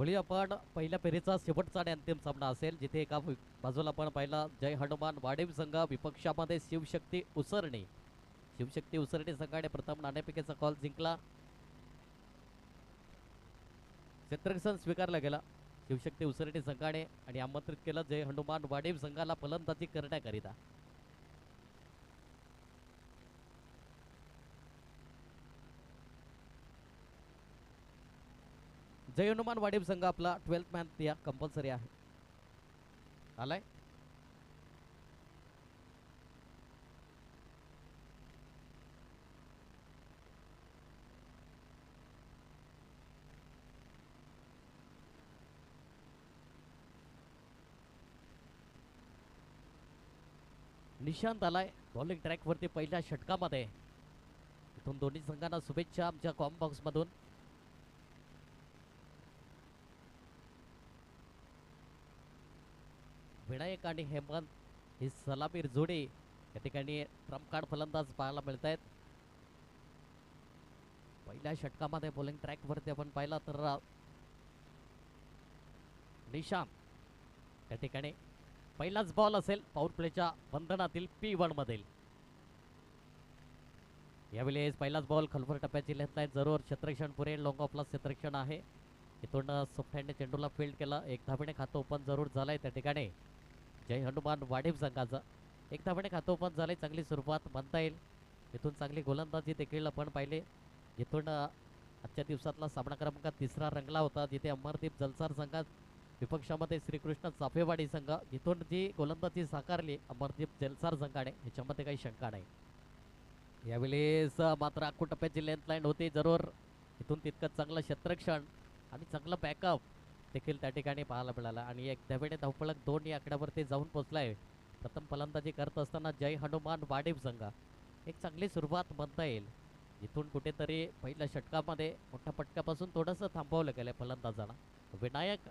होळी आपण पहिल्या फेरीचा शेवटचा आणि अंतिम सामना असेल, जिथे एका बाजूला आपण पाहिला जय हनुमान वाडीव संघ, विपक्षामध्ये शिवशक्ती उसरणे. शिवशक्ती उसरणे संघाने प्रथम नाणेफेकीचा कॉल जिंकला. क्षेत्ररक्षण स्वीकारला गेला शिवशक्ती उसरणे संघाने आणि आमंत्रित केलं जय हनुमान वाडीव संघाला फलंदाजी करण्याकरिता. जय हनुमान वाडीव संघ आपला 12th मॅन या कंपल्सरी आहे. आलाय निशांत आलाय बॉलिंग ट्रॅक वरती पहिल्या षटकामध्ये. इथून दोन्ही संघांना शुभेच्छा आमच्या कॉम बॉक्स मधून. विनायक आणि हेमंत ही सलामीर जोडी या ठिकाणी ट्रम्प कार्ड फलंदाज पाहायला मिळत आहेत. पहिल्या षटकामध्ये बॉलिंग ट्रॅक वरती आपण पाहिला तर निशांत त्या ठिकाणी पहिलाच बॉल असेल पॉवर प्लेच्या बंधनातील P1 मधील. यावेळेस पहिलाच बॉल खलफर टप्प्याची लेंथ लाईन जरूर क्षेत्ररक्षण पुरे लॉंग ऑफला क्षेत्ररक्षण आहे. इथून सॉफ्ट हँडने चेंडूला फील्ड केला. एक धावेने खातं ओपन जरूर झालंय त्या ठिकाणी जय हनुमान वाडीव संघाचं. एक धावेने खातं ओपन झालंय. चांगली सुरुवात म्हणता येईल. इथून चांगली गोलंदाजी देखील आपण पाहिली. इथून आजच्या दिवसातला सामना क्रमांक तिसरा रंगला होता, जिथे अमरदीप जलसार संघात विपक्षामध्ये श्रीकृष्ण चाफेवाडी संघ. इथून जी गोलंदाजी साकारली अमरदीप जलसार संघाने ह्याच्यामध्ये काही शंका नाही. यावेळेस मात्र अख्खू टप्प्याची लेंथ लाईन होती जरूर. इथून तितकंच चांगलं क्षेत्ररक्षण आणि चांगलं बॅकअप देखील त्या ठिकाणी पाहायला मिळाला आणि एक धावेने धावफलक 2 या आकड्यावरती जाऊन पोहोचलाय. प्रथम फलंदाजी करत असताना जय हनुमान वाडीव संघ. एक चांगली सुरुवात म्हणता येईल. इथून कुठेतरी पहिल्या षटकामध्ये मोठ्या पटकापासून थोडंसं थांबवलं गेलंय फलंदाजांना. विनायक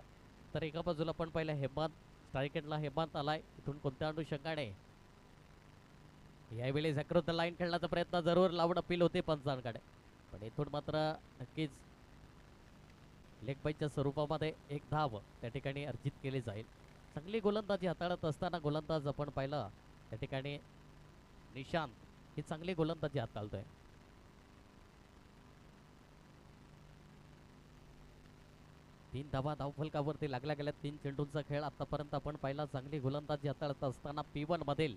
तर एका बाजूला पण पहिला हेमंत स्ट्राईक एंडला हेमंत आलाय. इथून कोणत्या अनुषंगाने यावेळी अक्रॉस द लाईन खेळण्याचा प्रयत्न जरूर लावून अपील होते पंचांकडे, पण इथून मात्र नक्कीच लेग बाईच्या स्वरूपामध्ये एक धाव त्या ठिकाणी अर्जित केली जाईल. चांगली गोलंदाजी हाताळत असताना गोलंदाज आपण पाहिलं त्या ठिकाणी निशांत ही चांगली गोलंदाजी हाताळतोय. तीन धावा धावफलकावरती लागल्या गेल्या. 3 चेंडूंचा खेळ आतापर्यंत आपण पाहिला. चांगली गोलंदाजी हाताळत असताना P1 मधील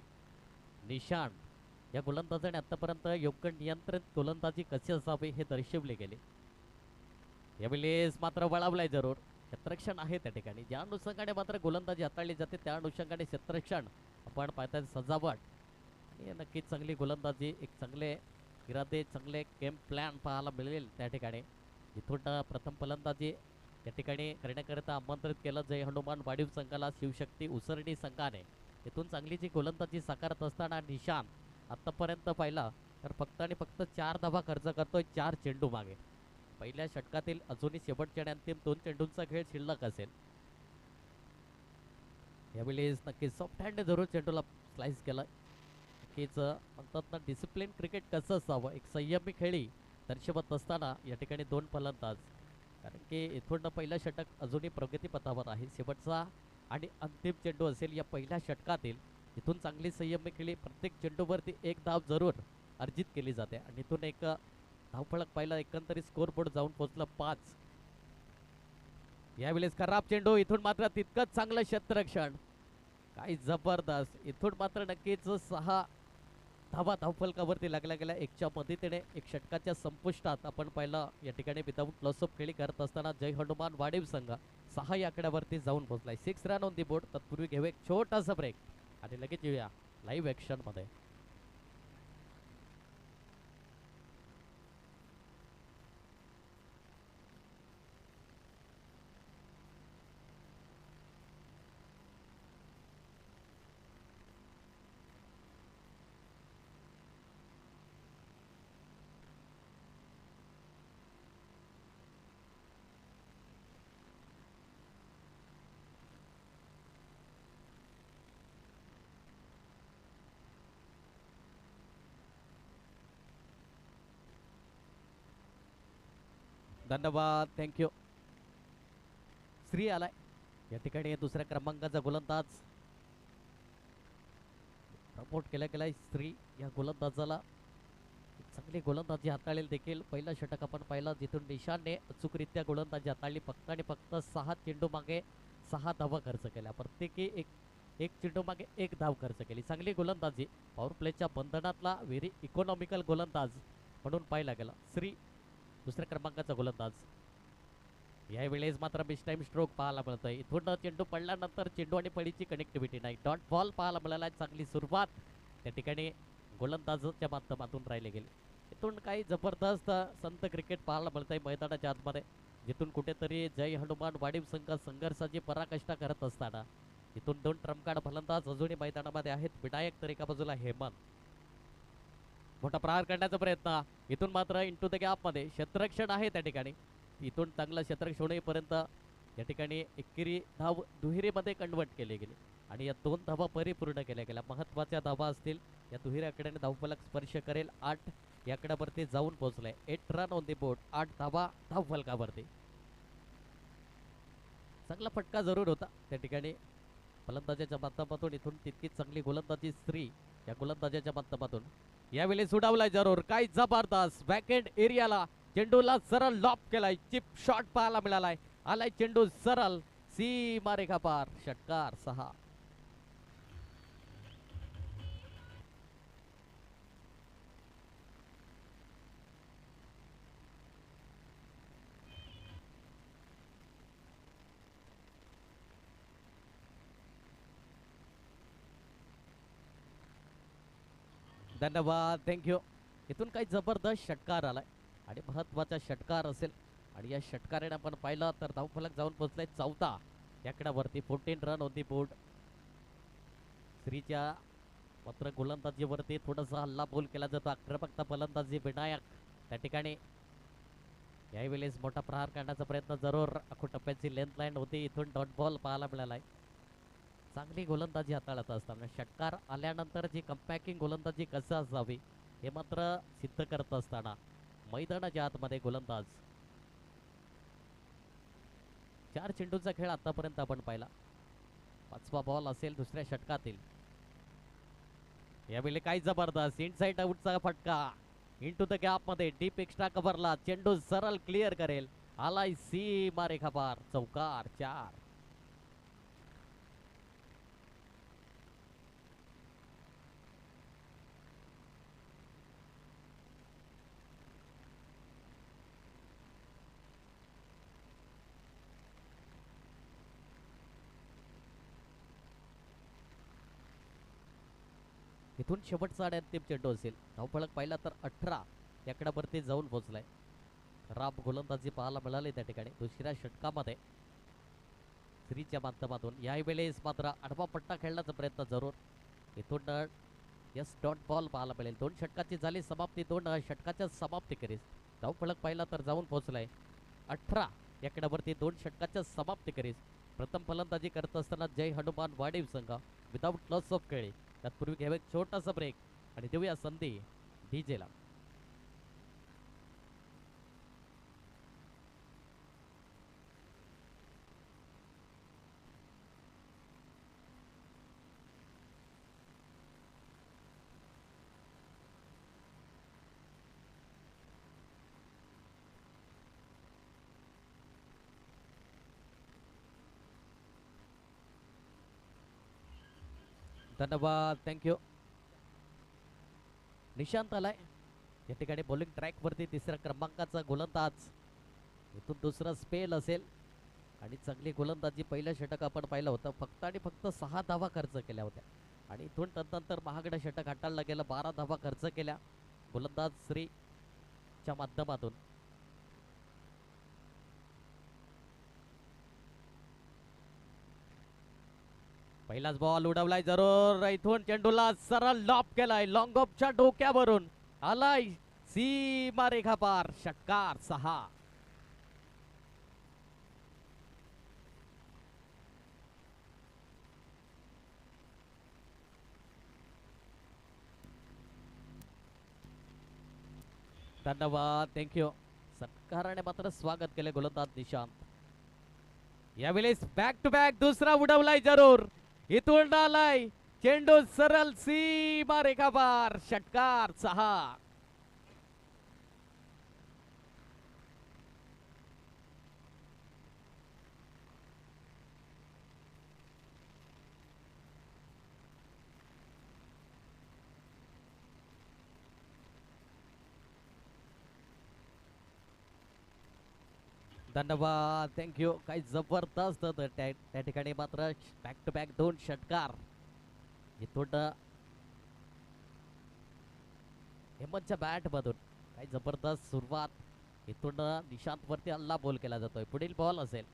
निशांत या गोलंदाजाने आतापर्यंत योग्य नियंत्रित गोलंदाजी कशी असावी हे दर्शवले गेले. यावेळेस मात्र वळवलाय जरूर. क्षेत्ररक्षण आहे त्या ठिकाणी. ज्या अनुषंगाने मात्र गोलंदाजी हाताळली जाते त्या अनुषंगाने क्षेत्ररक्षण आपण पाहताय सजावट आणि नक्कीच चांगली गोलंदाजी, एक चांगले इरादे, चांगले गेम प्लॅन पाहायला मिळेल त्या ठिकाणी. इथून प्रथम फलंदाजी या ठिकाणी करण्याकरिता आमंत्रित केलं जय हनुमान वाडीव संघाला शिवशक्ती उसरणी संघाने. इथून चांगली जी गोलंदाजी साकारत असताना निशांत आतापर्यंत पाहिला तर फक्त आणि फक्त 4 धावा खर्च करतोय 4 चेंडू मागे. पहिल्या षटकातील अजूनही शेवटच्या आणि अंतिम 2 चेंडूंचा खेळ शिल्लक असेल. यावेळेस नक्कीच सॉफ्ट हँडने जरूर चेंडूला स्लाइस केला. नक्कीच म्हणतात ना डिसिप्लिन क्रिकेट कसं असावं, एक संयमी खेळी दर्शवत असताना या ठिकाणी 2 फलंदाज, कारण की इथून पहिलं षटक अजूनही प्रगतीपथावर आहे. शेवटचा आणि अंतिम चेंडू असेल या पहिल्या षटकातील. इथून चांगली संयमी खेळी, प्रत्येक चेंडूवरती एक धाव जरूर अर्जित केली जाते आणि इथून एक धावफलक पाहिला. एकंदरीत स्कोर बोर्ड जाऊन पोहोचलं 5. यावेळेस खराब चेंडू. इथून मात्र तितकंच चांगलं क्षेत्ररक्षण, काही जबरदस्त. इथून मात्र नक्कीच 6 धावा धावफलकावरती लागल्या गेल्या. एकच्या मदतीने एक षटकाच्या संपुष्टात आपण पाहिलं या ठिकाणी विदाऊट लॉस ऑफ खेळी करत असताना जय हनुमान वाडीव संघ 6 या आकड्यावरती जाऊन पोहोचलाय. 6 रन ऑन दी बोर्ड. तत्पूर्वी घेऊ एक छोटासा ब्रेक आणि लगेच येऊया लाईव्ह ॲक्शन मध्ये. धन्यवाद, थँक्यू. श्री आलाय. या ठिकाणी दुसऱ्या क्रमांकाचा गोलंदाज प्रमोट केला गेलाय. श्री या गोलंदाजाला चांगली गोलंदाजी हाताळेल देखील. पहिला षटक आपण पाहिला जिथून निशानने अचूकरित्या गोलंदाजी हाताळली. फक्त आणि फक्त 6 चेंडू मागे 6 धावा खर्च केल्या. प्रत्येकी एक चेंडू मागे 1 धाव खर्च केली. चांगली गोलंदाजी. पॉवर प्लेच्या बंधनातला व्हेरी इकॉनॉमिकल गोलंदाज म्हणून पाहिला गेला श्री, दुसऱ्या क्रमांकाचा गोलंदाज. यावेळेस मात्र मिस टाइम स्ट्रोक पाहायला मिळतोय. इथून चेंडू पडल्यानंतर चेंडू आणि फळीची कनेक्टिव्हिटी नाही. डॉट बॉल पाहायला मिळाला. चांगली सुरुवात त्या ठिकाणी गोलंदाजाच्या माध्यमातून राहिले गेले. इथून काही जबरदस्त संत क्रिकेट पाहायला मिळतंय मैदानाच्या आतमध्ये, जिथून कुठेतरी जय हनुमान वाडीव संघ संघर्षाची पराकाष्ठा करत असताना इथून 2 ट्रम्पकार्ड फलंदाज अजूनही मैदानामध्ये आहेत. विनायक तर एका बाजूला हेमंत. मोठा प्रहार करण्याचा प्रयत्न. इथून मात्र इंटू द गॅप मध्ये क्षेत्ररक्षण आहे त्या ठिकाणी. इथून चांगलं क्षेत्ररक्षण होईपर्यंत या ठिकाणी एकेरी धाव दुहेरीमध्ये कन्वर्ट केले गेले आणि या 2 धावा परिपूर्ण केल्या गेल्या. महत्वाच्या धावा असतील. या दुहेरी आकड्याने धावफलक स्पर्श करेल. 8 या आकड्यावरती जाऊन पोहोचलाय. 8 रन ऑन दी बोर्ड. 8 धावा धावफलकावरती. चांगला फटका जरूर होता त्या ठिकाणी फलंदाजाच्या माध्यमातून. इथून तितकीच चांगली गोलंदाजी श्री या गोलंदाजाच्या माध्यमातून. यावेळी सुडावलाय जरूर. काय जबरदस्त बॅकएंड एरियाला चेंडूला सरळ लॉप केलाय. चिप शॉट पाहायला मिळालाय. आलाय चेंडू सरळ सीमा रेखा पार. षटकार 6. धन्यवाद, थँक्यू. इथून काही जबरदस्त षटकार आलाय आणि महत्वाचा षटकार असेल आणि या षटकाराने आपण पाहिलं तर धावफलक जाऊन पोहोचलाय 14 याकड्यावरती. 14 रन ऑन दी बोर्ड. श्रीच्या मात्र गोलंदाजीवरती थोडासा हल्ला बोल केला जातो. आक्रमकता फलंदाजी विनायक त्या ठिकाणी यावेळेस मोठा प्रहार करण्याचा प्रयत्न जरूर. आखो टप्प्याची लेंथ लाईन होती. इथून डॉट बॉल पाहायला मिळालाय. चांगली गोलंदाजी हाताळत असताना षटकार आल्यानंतर जी कम्पॅकिंग गोलंदाजी कसं असावी हे मात्र सिद्ध करत असताना मैदानाच्या आतमध्ये गोलंदाज. 4 चेंडूचा खेळ आतापर्यंत आपण पाहिला. 5वा बॉल असेल दुसऱ्या षटकातील. यावेळी काय जबरदस्त इनसाइड आउटचा फटका. इनटू द गॅप मध्ये डीप एक्स्ट्रा कव्हरला चेंडू सरळ क्लिअर करेल. आलाय सीमा रेखा पार. चौकार 4. इथून शेवटचा आणि अंतिम चेंडू असेल. धावफलक पाहिला तर 18 याकड्यावरती जाऊन पोहोचलाय. खराब गोलंदाजी पाहायला मिळाली त्या ठिकाणी दुसऱ्या षटकामध्ये श्रीच्या माध्यमातून. यावेळेस मात्र आडवा पट्टा खेळण्याचा प्रयत्न जरूर. इथून यस डॉट बॉल पाहायला मिळेल. 2 षटकाची झाली समाप्ती. 2 षटकाच्या समाप्ती करीस धावफलक पाहिला तर जाऊन पोहोचलाय 18 याकड्यावरती. 2 षटकाच्या समाप्ती करीस प्रथम फलंदाजी करत असताना जय हनुमान वाडीव संघ विदाऊट लॉस ऑफ खेळी. तत्पूर्वी घ्यावे एक छोटासा ब्रेक आणि देऊया संधी डीजेला. धन्यवाद, थँक्यू. निशांत आलाय या ठिकाणी बॉलिंग ट्रॅक वरती. 3ऱ्या क्रमांकाचा गोलंदाज. इथून दुसरा स्पेल असेल आणि चांगली गोलंदाजी. पहिलं षटक आपण पाहिलं होतं. फक्त आणि फक्त 6 धावा खर्च केल्या होत्या आणि इथून तदनंतर महागडं षटक हाताळलं गेलं. 12 धावा खर्च केल्या गोलंदाज श्रीच्या माध्यमातून. पहिलाच बॉल उडवलाय जरूर. इथून चेंडूला सरळ लॉप केलाय. लॉंग ऑफच्या डोक्यावरून आलाय सीमा रेखा पार. षटकार 6. धन्यवाद, थँक्यू. सत्काराने मात्र स्वागत केले गोलंदाज निशांत. यावेळेस बॅक टू बॅक दुसरा उडवलाय जरूर. इथून आलाय चेंडू सरळ सीमा रेखापार. षटकार 6. धन्यवाद, थँक्यू. काही जबरदस्त त्या ठिकाणी मात्र बॅक टू बॅक 2 षटकार. इथून हेमंतच्या बॅट मधून काही जबरदस्त सुरुवात. इथून निशांत वरती हल्ला बॉल केला जातोय. पुढील बॉल असेल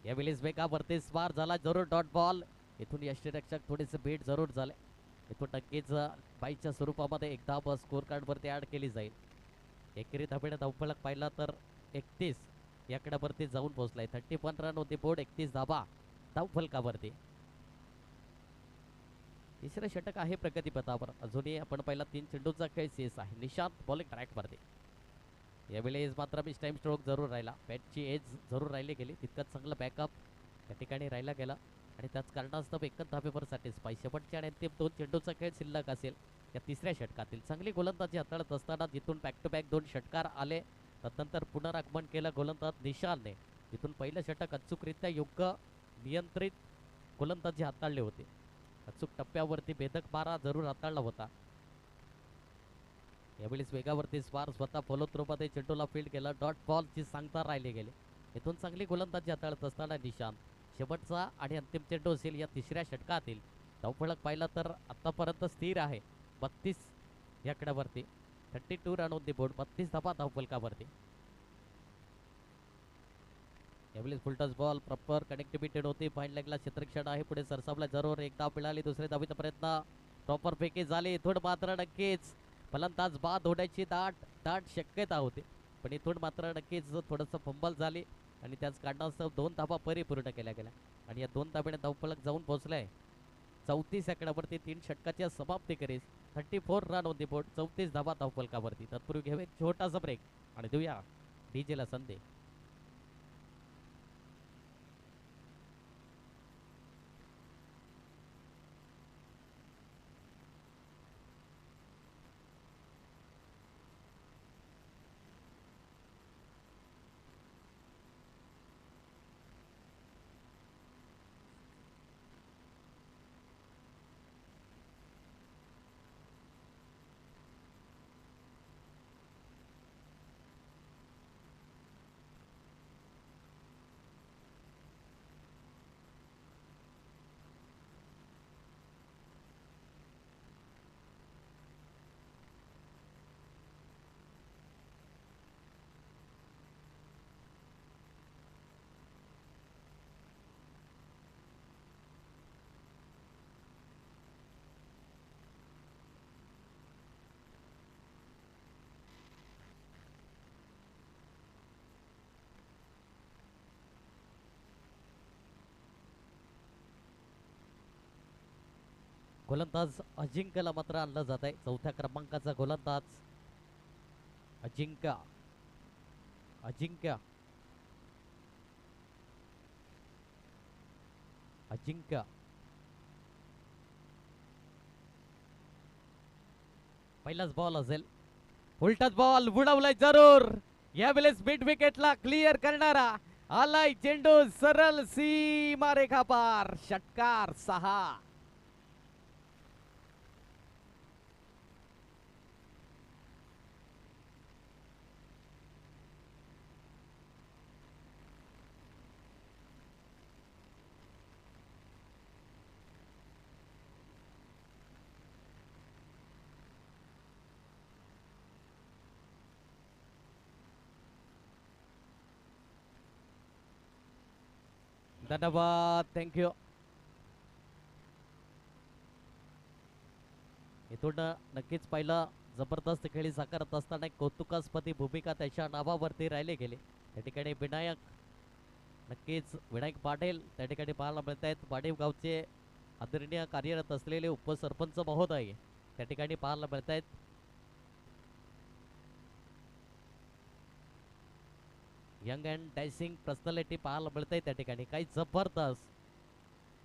यावेळेस वेगावरती स्वार झाला जरूर. Dot ball. इथून यष्टीरक्षक थोडेसे बीट जरूर झाले. इथून नक्कीच बाईच्या स्वरूपामध्ये एकदा स्कोर कार्ड वरती ऍड केली जाईल. एकेरी धाबेने धावफलक पाहिला तर 31 या आकड्यावरती जाऊन पोहोचलाय. 31 रन होते बोर्ड. 31 धाबा धावफलकावरती. तिसरे षटक आहे प्रगतीपथावर. अजूनही आपण पहिला 3 चेंडूचा खेळ शेष आहे. निशांत बॉलिंग ट्रॅकवरती. यावेळेस मात्र मी टाइम स्ट्रोक जरूर राहिला. बॅटची एज जरूर राहिली गेली. तितकंच चांगलं बॅकअप त्या ठिकाणी राहिला गेला आणि त्याच कारणास्तव एकच धाबेवर सॅटिस्फाय. शेवटच्या आणि अंतिम 2 चेंडूचा खेळ शिल्लक असेल या तिसऱ्या षटकातील. चांगली गोलंदाजी हाताळत असताना जिथून बॅक टू बॅक 2 षटकार आले. तदनंतर पुनरागमन केलं गोलंदाज निशानने. इथून पहिलं षटक अचूकरित्या योग्य नियंत्रित गोलंदाजी हाताळली होती. अचूक टप्प्यावरती भेदक मारा जरूर हाताळला होता. यावेळेस वेगावरती स्वार स्वतः फॉलो थ्रो मध्ये चेंडूला फील्ड केला. डॉट बॉलची सांगता राहिली गेली. इथून चांगली गोलंदाजी हाताळत असताना निशांत. शेवटचा आणि अंतिम चेंडू असेल या तिसऱ्या षटकातील. धावफलक पाहिला तर आतापर्यंत स्थिर आहे 32 या आकड्यावरती. 32 रन ऑन दी बोर्ड. 32 धाबा धावफलकावरती. यावेळेस फुलटस बॉल प्रॉपर कनेक्टिव्हिटी होती. फाईन लेगला क्षेत्ररक्षण आहे. पुढे सरसावला जरूर. एक धाव मिळाली. दुसऱ्या धावीचा प्रयत्न प्रॉपर फेकी झाली. इथून मात्र नक्कीच फलंदाज बाद होण्याची दाट शक्यता होती. पण इथून मात्र नक्कीच थोडंसं फंबल झाली आणि त्याच कारणास्तव 2 धाबा परिपूर्ण केल्या गेल्या आणि या 2 धाब्याने धावफलक जाऊन पोहोचलाय 34 आकड्यावरती. 3 षटकाच्या समाप्ती करीस. 34 रन ऑन दी बोर्ड. 34 धाबा धावफलकावरती. तत्पूर्वी घेऊ एक छोटासा ब्रेक आणि देऊया डीजेला संधी. गोलंदाज अजिंक्यला मात्र आणलं जात आहे. 4थ्या क्रमांकाचा गोलंदाज अजिंक्य. अजिंक्य अजिंक्य पहिलाच बॉल असेल. उलटाच बॉल उडवलाय जरूर. यावेळेस मिड विकेटला क्लिअर करणारा आलाय चेंडू सरळ सीमा रेखा पार. षटकार 6. धन्यवाद, थँक्यू. इथून नक्कीच पाहिलं जबरदस्त खेळी साकारत असताना एक कौतुकास्पदी भूमिका त्याच्या नावावरती राहिली गेली. त्या ठिकाणी विनायक नक्कीच विनायक पाटील त्या ठिकाणी पाहायला मिळत आहेत. वाडीव गावचे आदरणीय कार्यरत असलेले उपसरपंच महोदय त्या ठिकाणी पाहायला मिळत आहेत. यंग अँड डॅशिंग पर्सनॅलिटी पाहायला मिळते त्या ठिकाणी. काही जबरदस्त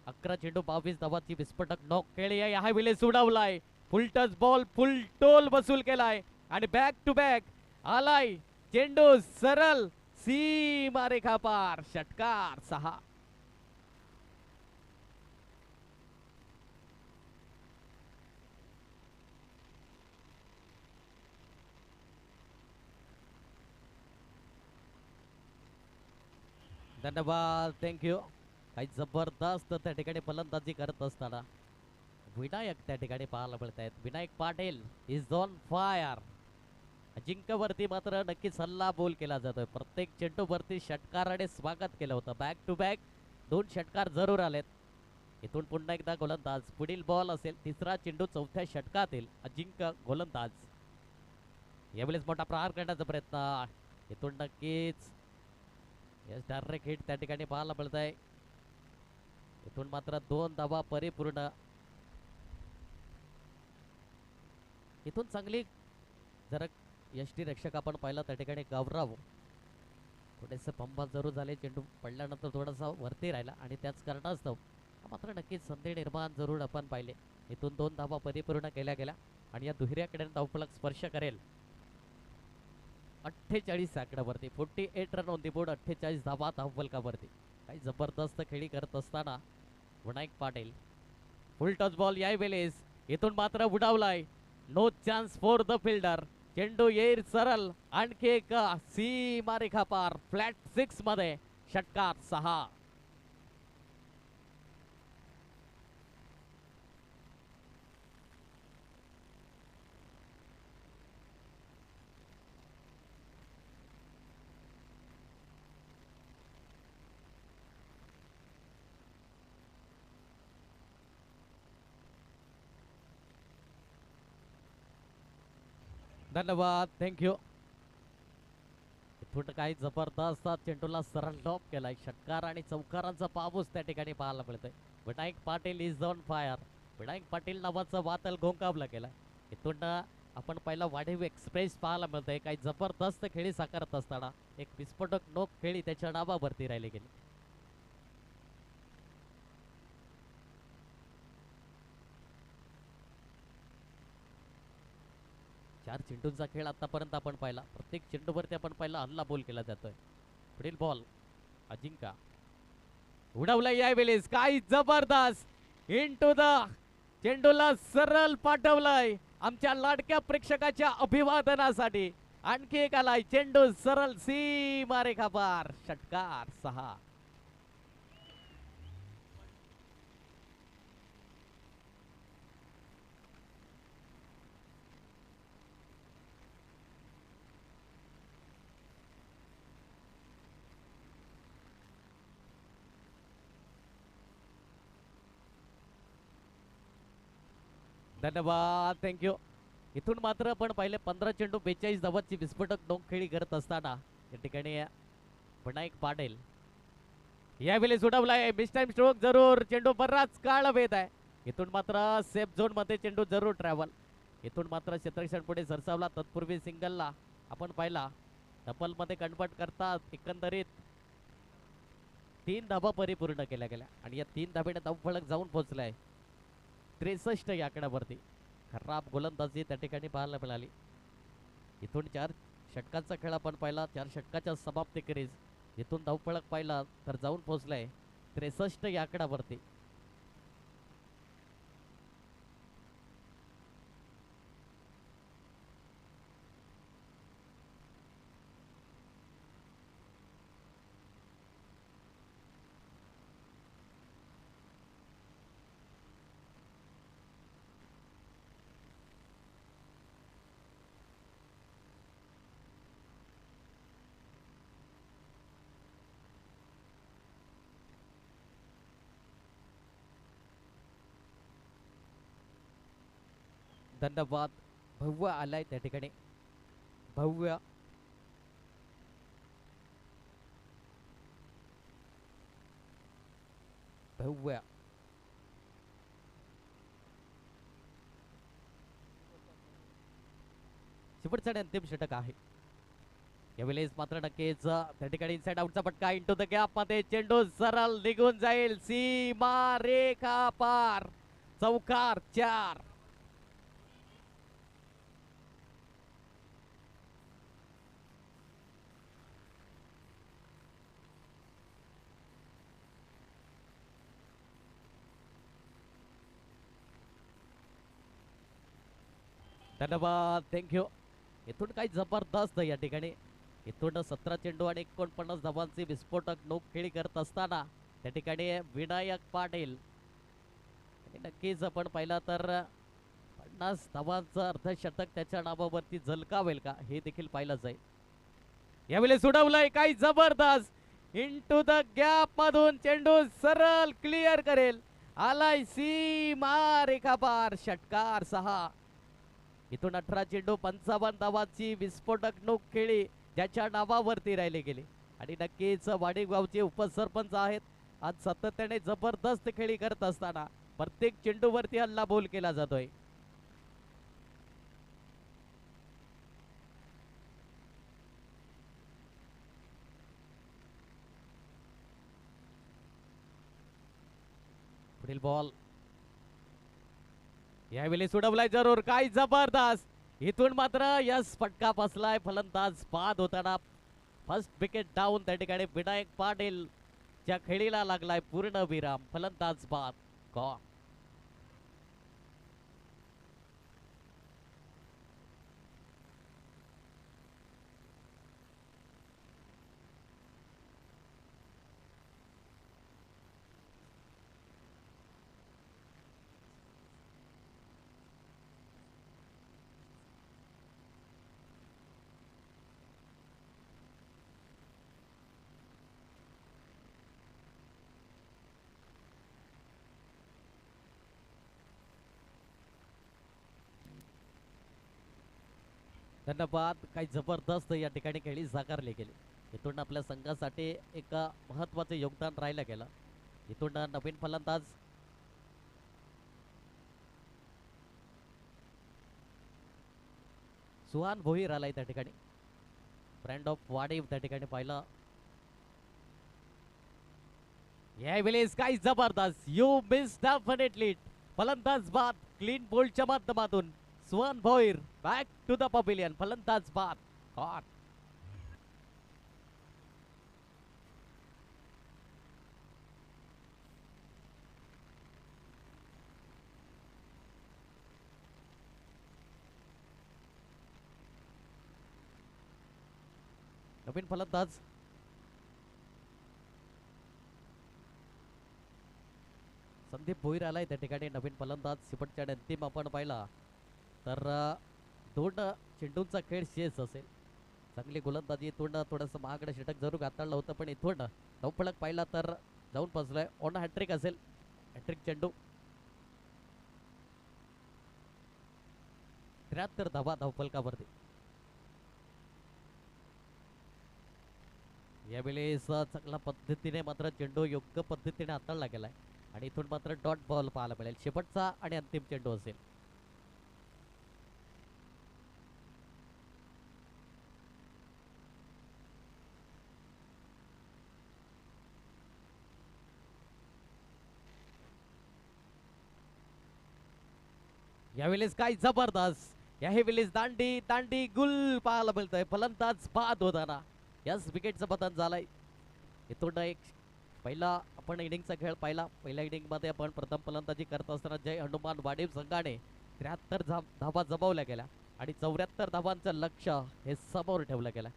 11 चेंडू 22 धावाची विस्फोटक नॉक खेळी आहे. हा विलेस उडवलाय. फुल टच बॉल फुल टोल वसूल केलाय आणि बॅक टू बॅक आलाय चेंडू सरळ सीमा रेखा पार. षटकार 6. धन्यवाद थँक्यू. काही जबरदस्त त्या ठिकाणी फलंदाजी करत असताना विनायक त्या ठिकाणी पाहायला मिळत आहेत. Vinayak Patil is on fire. अजिंक्यवरती मात्र नक्कीच सल्ला बोल केला जातोय. प्रत्येक चेंडूवरती षटकाराने स्वागत केलं होतं. बॅक टू बॅक 2 षटकार जरूर आलेत. इथून पुन्हा एकदा गोलंदाज. पुढील बॉल असेल तिसरा चेंडू 4थ्या षटकातील अजिंक्य गोलंदाज. यावेळेस मोठा प्रहार करण्याचा प्रयत्न. इथून नक्कीच यस डायरेक्ट हिट त्या ठिकाणी पाहायला मिळत आहे. इथून मात्र 2 धावा परिपूर्ण. इथून चांगली जरा यष्टी रक्षक आपण पाहिला त्या ठिकाणी गौरव थोडेसे पंबा जरूर झाले. चेंडू पडल्यानंतर थोडासा वरती राहिला आणि त्याच कारणास्तव मात्र नक्कीच संधी निर्माण जरूर आपण पाहिले. इथून 2 धावा परिपूर्ण केल्या गेल्या आणि या दुहेऱ्याकडे धावफलक स्पर्श करेल. 48 आकड्यावरती 48 रन ऑन दी बोर्ड. 48 धावा धावफलकावरती. काही जबरदस्त खेळी करत असताना Vinayak Patil full touch ball यावेळेस इथून मात्र उडावलाय. No chance for the fielder. चेंडू येईल सरळ आणखी एक सीमा रेखा पार. फ्लॅट 6 मध्ये षटकार 6. धन्यवाद थँक्यू. इथून काही जबरदस्त चेंडूला सरळ लॉप केलाय. षटकार आणि चौकारांचा पाऊस त्या ठिकाणी पाहायला मिळतोय. Vinayak Patil is on fire. Vinayak Patil नावाचं वातल गोंकावलं गेलाय. इथून आपण पहिला वाढीव एक्सप्रेस पाहायला मिळतोय. काही जबरदस्त खेळी साकारत असताना एक विस्फोटक नोक खेळी त्याच्या नावावरती राहिली गेली. चार चेंडूंचा खेळ आतापर्यंत आपण पाहिला. प्रत्येक चेंडूवरती आपण पाहिला हल्ला बोल केला जातोय. पुढील बॉल अजिंका उडवला यावेळेस. काय जबरदस्त इनटू द चेंडूला सरळ पाठवलाय. आमच्या लाडक्या प्रेक्षकाच्या अभिवादनासाठी आणखी एक आलाय. चेंडू सरळ सीमा रेखा पार. षटकार 6. धन्यवाद थँक्यू. इथून मात्र आपण पाहिले 15 चेंडू 42 धावांची विस्फोटक नोक खेळी करत असताना या ठिकाणी विनायक पाटील यावेळेस उडवलाय. मिस टाइम स्ट्रोक जरूर. चेंडू बराच काळ वेध आहे. इथून मात्र सेफ झोन मध्ये चेंडू जरूर ट्रॅव्हल. इथून मात्र क्षेत्ररक्षण पुढे सरसावला. तत्पूर्वी सिंगलला आपण पाहिला डबल मध्ये कन्वर्ट करतात. एकंदरीत 3 धाबा परिपूर्ण केल्या गेल्या आणि या 3 धाब्याने धावफलक जाऊन पोहोचलाय 63 या आकड्यावरती. खराब गोलंदाजी त्या ठिकाणी पाहायला मिळाली. इथून 4 षटकांचा खेळ आपण पाहिला. 4 षटकाच्या समाप्ती करीज इथून धावफलक पाहिला तर जाऊन पोहोचलाय 63 या आकड्यावरती. धन्यवाद. भव्य आलाय त्या ठिकाणी. भव्य भव्य शेवटचा आणि अंतिम षटक आहे. यावेळेस मात्र नक्कीच त्या ठिकाणी इनसाइड आउटचा फटका इंटू द गॅप मध्ये चेंडू सरळ निघून जाईल सीमा रेखा पार चौकार 4. धन्यवाद थँक्यू. इथून काही जबरदस्त या ठिकाणी इथून 17 चेंडू आणि 49 धावांची विस्फोटक नोक खेळी करत असताना त्या ठिकाणी विनायक पाटील आणि नक्कीच आपण पाहिलं तर 50 धावांचं अर्धशतक त्याच्या नावावरती झलकावेल का हे देखील पाहिलं जाईल. यावेळी सोडवलंय काही जबरदस्त इंटू द गॅप मधून चेंडू सरळ क्लिअर करेल आलाय सीमा रेखा पार षटकार 6. इथून 18 चेंडू 55 धावांची विस्फोटक नोक खेळी ज्याच्या नावावरती राहिले गेले आणि नक्कीच वाडीव गावचे उपसरपंच आहेत. आज सातत्याने जबरदस्त खेळी करत असताना प्रत्येक चेंडूवरती हल्ला बोल केला जातोय. पुढील बॉल यावेळी सोडवलाय जरूर काय जबरदस्त इथून मात्र यस फटका बसलाय फलंदाज बाद होताना फर्स्ट विकेट डाऊन त्या ठिकाणी विनायक पाटील च्या खेळीला लागलाय पूर्ण विराम फलंदाज बाद गॉन. धन्यवाद काही जबरदस्त या ठिकाणी खेळी साकारली गेली. इथून आपल्या संघासाठी एक महत्वाचं योगदान राहिलं गेलं. इथून नवीन फलंदाज सुहान भोईर आलाय त्या ठिकाणी ब्रँड ऑफ वाडीव त्या ठिकाणी पाहिलं. यावेळेस काय जबरदस्त यू मिस डेफिनेटली फलंदाज बाद क्लीन बोल्डच्या माध्यमातून Suhan Bhoir back to the pavilion फलंदाज बाद गॉन. नवीन फलंदाज संदीप भोईर आलाय त्या ठिकाणी नवीन फलंदाज. शेवटच्या अंतिम आपण पाहिला तर 2 चेंडूंचा खेळ शेष असेल. चांगली गोलंदाजी इथून थोडंसं महागडं षटक जरूर हाताळलं होतं पण इथून धावफलक पाहिला तर जाऊन पोचलाय ऑन हॅट्रिक असेल. हॅट्रिक चेंडू 73 धावा धावफलकावरती. यावेळेस चांगल्या पद्धतीने मात्र चेंडू योग्य पद्धतीने हाताळला गेलाय आणि इथून मात्र डॉट बॉल पाहायला मिळेल. शेवटचा आणि अंतिम चेंडू असेल. यावेळेस काय जबरदस्त यावेळेस दांडी दांडी गुल पाहायला मिळतंय फलंदाज बाद होताना. यस विकेटचं पतन झालंय. इथून एक पहिला आपण इनिंगचा खेळ पाहिला. पहिल्या इनिंग मध्ये आपण प्रथम फलंदाजी करत असताना जय हनुमान वाडीव संघाने 73 धावा जमवल्या गेल्या आणि 74 धावांचं लक्ष हे समोर ठेवलं गेलं.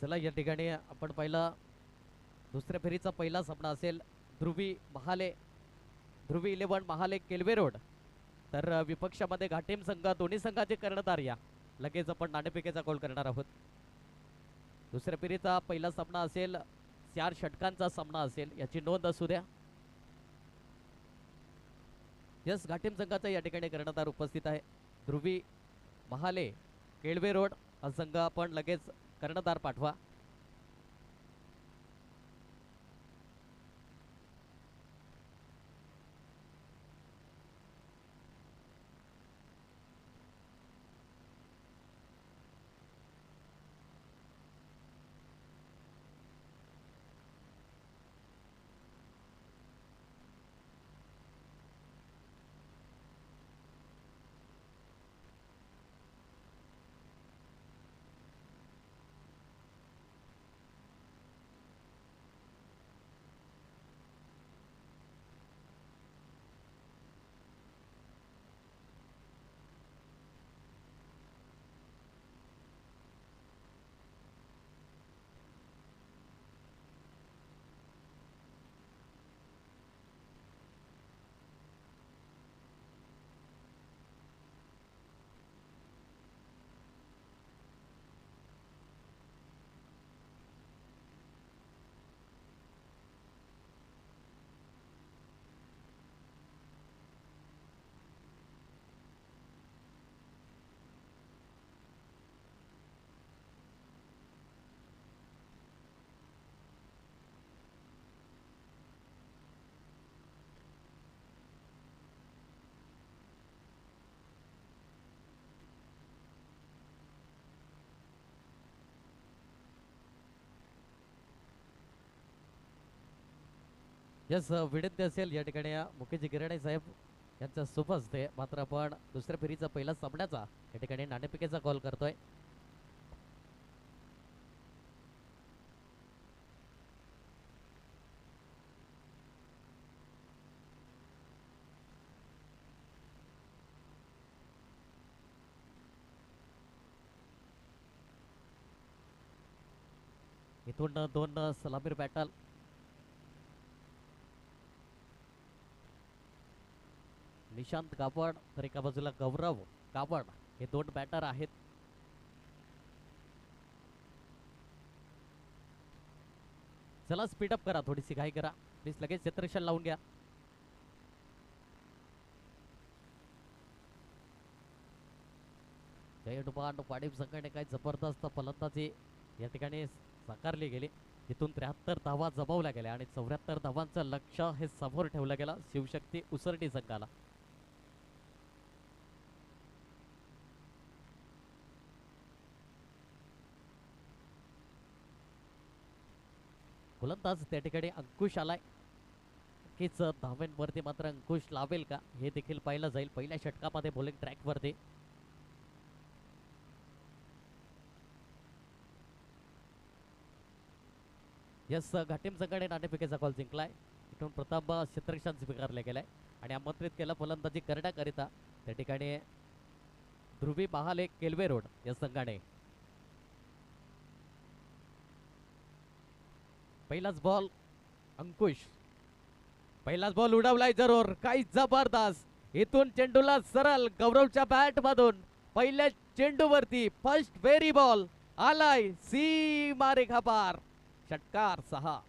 चला या ठिकाणी आपण पहिला दुसऱ्या फेरीचा पहिला सामना असेल ध्रुवी 11 महाले केलवे रोड. तर विपक्षामध्ये घाटीम संघ, दोन्ही संघाचे कर्णधार या. लगेच आपण नाणेफेकीचा कॉल करणार आहोत. दुसऱ्या फेरीचा पहिला सामना असेल, 4 षटकांचा सामना असेल, याची नोंद असू द्या. यस, घाटीम संघाचा या ठिकाणी कर्णधार उपस्थित आहे. ध्रुवी महाले केळवे रोड हा संघ आपण लगेच कर्णधार पाठवा. यस, विनंती असेल या ठिकाणी मुकेश गिराणे साहेब यांचा शुभ असते. मात्र आपण दुसऱ्या फेरीचा पहिला सामन्याचा या ठिकाणी नाणेफेकीचा कॉल करतोय. इथून 2 सलामीर बॅटल. निशांत गावड तर एका बाजूला गौरव गावड, हे 2 बॅटर आहेत. चला स्पीडअप करा, थोडीशी घाई करा प्लीज. लगेच क्षेत्ररक्षण लावून घ्या. जय हनुमान वाडीव संघाने काय जबरदस्त फलंदाजी या ठिकाणी साकारली गेली. इथून 73 धावा जमावल्या गेल्या आणि 74 धावांचं लक्ष्य हे समोर ठेवलं गेलं शिवशक्ती उसरडी संघाला. गोलंदाज त्या ठिकाणी अंकुश आलाय. नक्कीच धाव्यांवरती मात्र अंकुश लावेल का हे देखील पाहिलं जाईल पहिल्या षटकामध्ये बॉलिंग ट्रॅकवरती. यस, घाटीम संघाने नाणेफेकीचा कॉल जिंकलाय. इथून प्रथम क्षेत्ररक्षण स्वीकारले गेलाय आणि आमंत्रित केलं फलंदाजी करण्याकरिता त्या ठिकाणी ध्रुवी महाले केलवे रोड या संघाने. पहिलाच बॉल अंकुश, पहिलाच बॉल उडवलाय जरूर, काही जबरदस्त. इथून चेंडूला सरळ गौरवच्या बॅट मधून पहिल्या चेंडूवरती फर्स्ट व्हेरी बॉल आलाय सीमा रेखा पार. षटकार 6.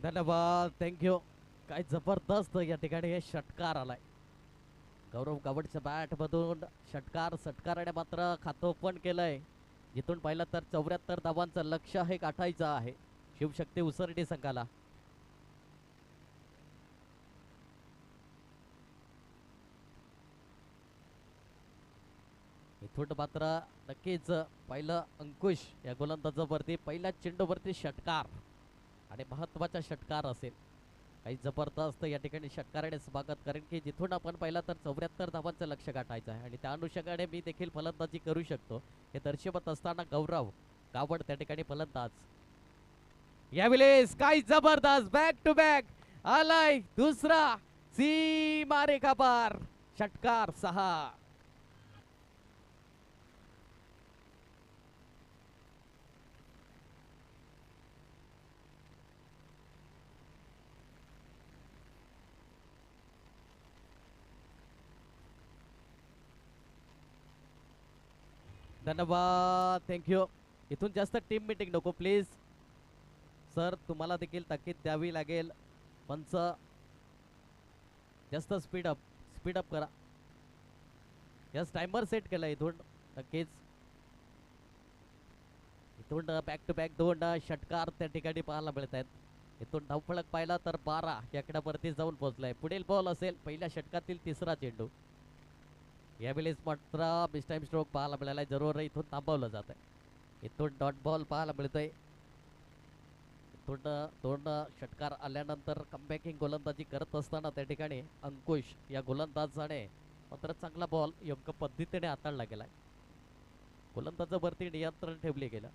धन्यवाद, थँक्यू. काय जबरदस्त या ठिकाणी हे षटकार आलाय. गौरव गावडच्या बॅट मधून षटकाराने मात्र खातं ओपन केलंय. इथून पाहिलं तर 74 धावांचं लक्ष्य हे गाठायचं आहे शिवशक्ती उसरडी संघाला. इथून मात्र नक्कीच पहिलं अंकुश या गोलंदाजावरती पहिल्या चेंडूवरती षटकार आणि महत्वाचा षटकार असेल. काही जबरदस्त या ठिकाणी षटकाराने स्वागत करेन की जिथून आपण पहिला तर 74 धावांचं लक्ष गाठायचं आहे आणि त्या अनुषंगाने मी देखील फलंदाजी करू शकतो हे दर्शवत असताना गौरव गावड त्या ठिकाणी फलंदाज. यावेळेस काय जबरदस्त बॅक टू बॅक आलाय दुसरा सीमारेखा पार षटकार 6. धन्यवाद थँक्यू. इथून जास्त टीम मीटिंग नको प्लीज सर. तुम्हाला देखील ताकीद द्यावी लागेल. पंच जास्त स्पीड अप करा. यस टाइमर सेट केला इथून नक्कीच. इथून बॅक टू बॅक 2 षटकार त्या ठिकाणी पाहायला मिळत आहेत. इथून धावफलक पाहिला तर 12 या आकड्यावरती जाऊन पोहोचलाय. पुढील बॉल असेल पहिल्या षटकातील तिसरा चेंडू. यावेळेस मात्र मिस टाइम स्ट्रोक पाहायला मिळाला. जरूर इथून थांबवलं जात आहे. इथून डॉट बॉल पाहायला मिळतोय. इथून 2 षटकार आल्यानंतर कमबॅकिंग गोलंदाजी करत असताना त्या ठिकाणी अंकुश या गोलंदाजाने मात्र चांगला बॉल योग्य पद्धतीने हाताळला गेलाय. गोलंदाजावरती नियंत्रण ठेवले गेलं.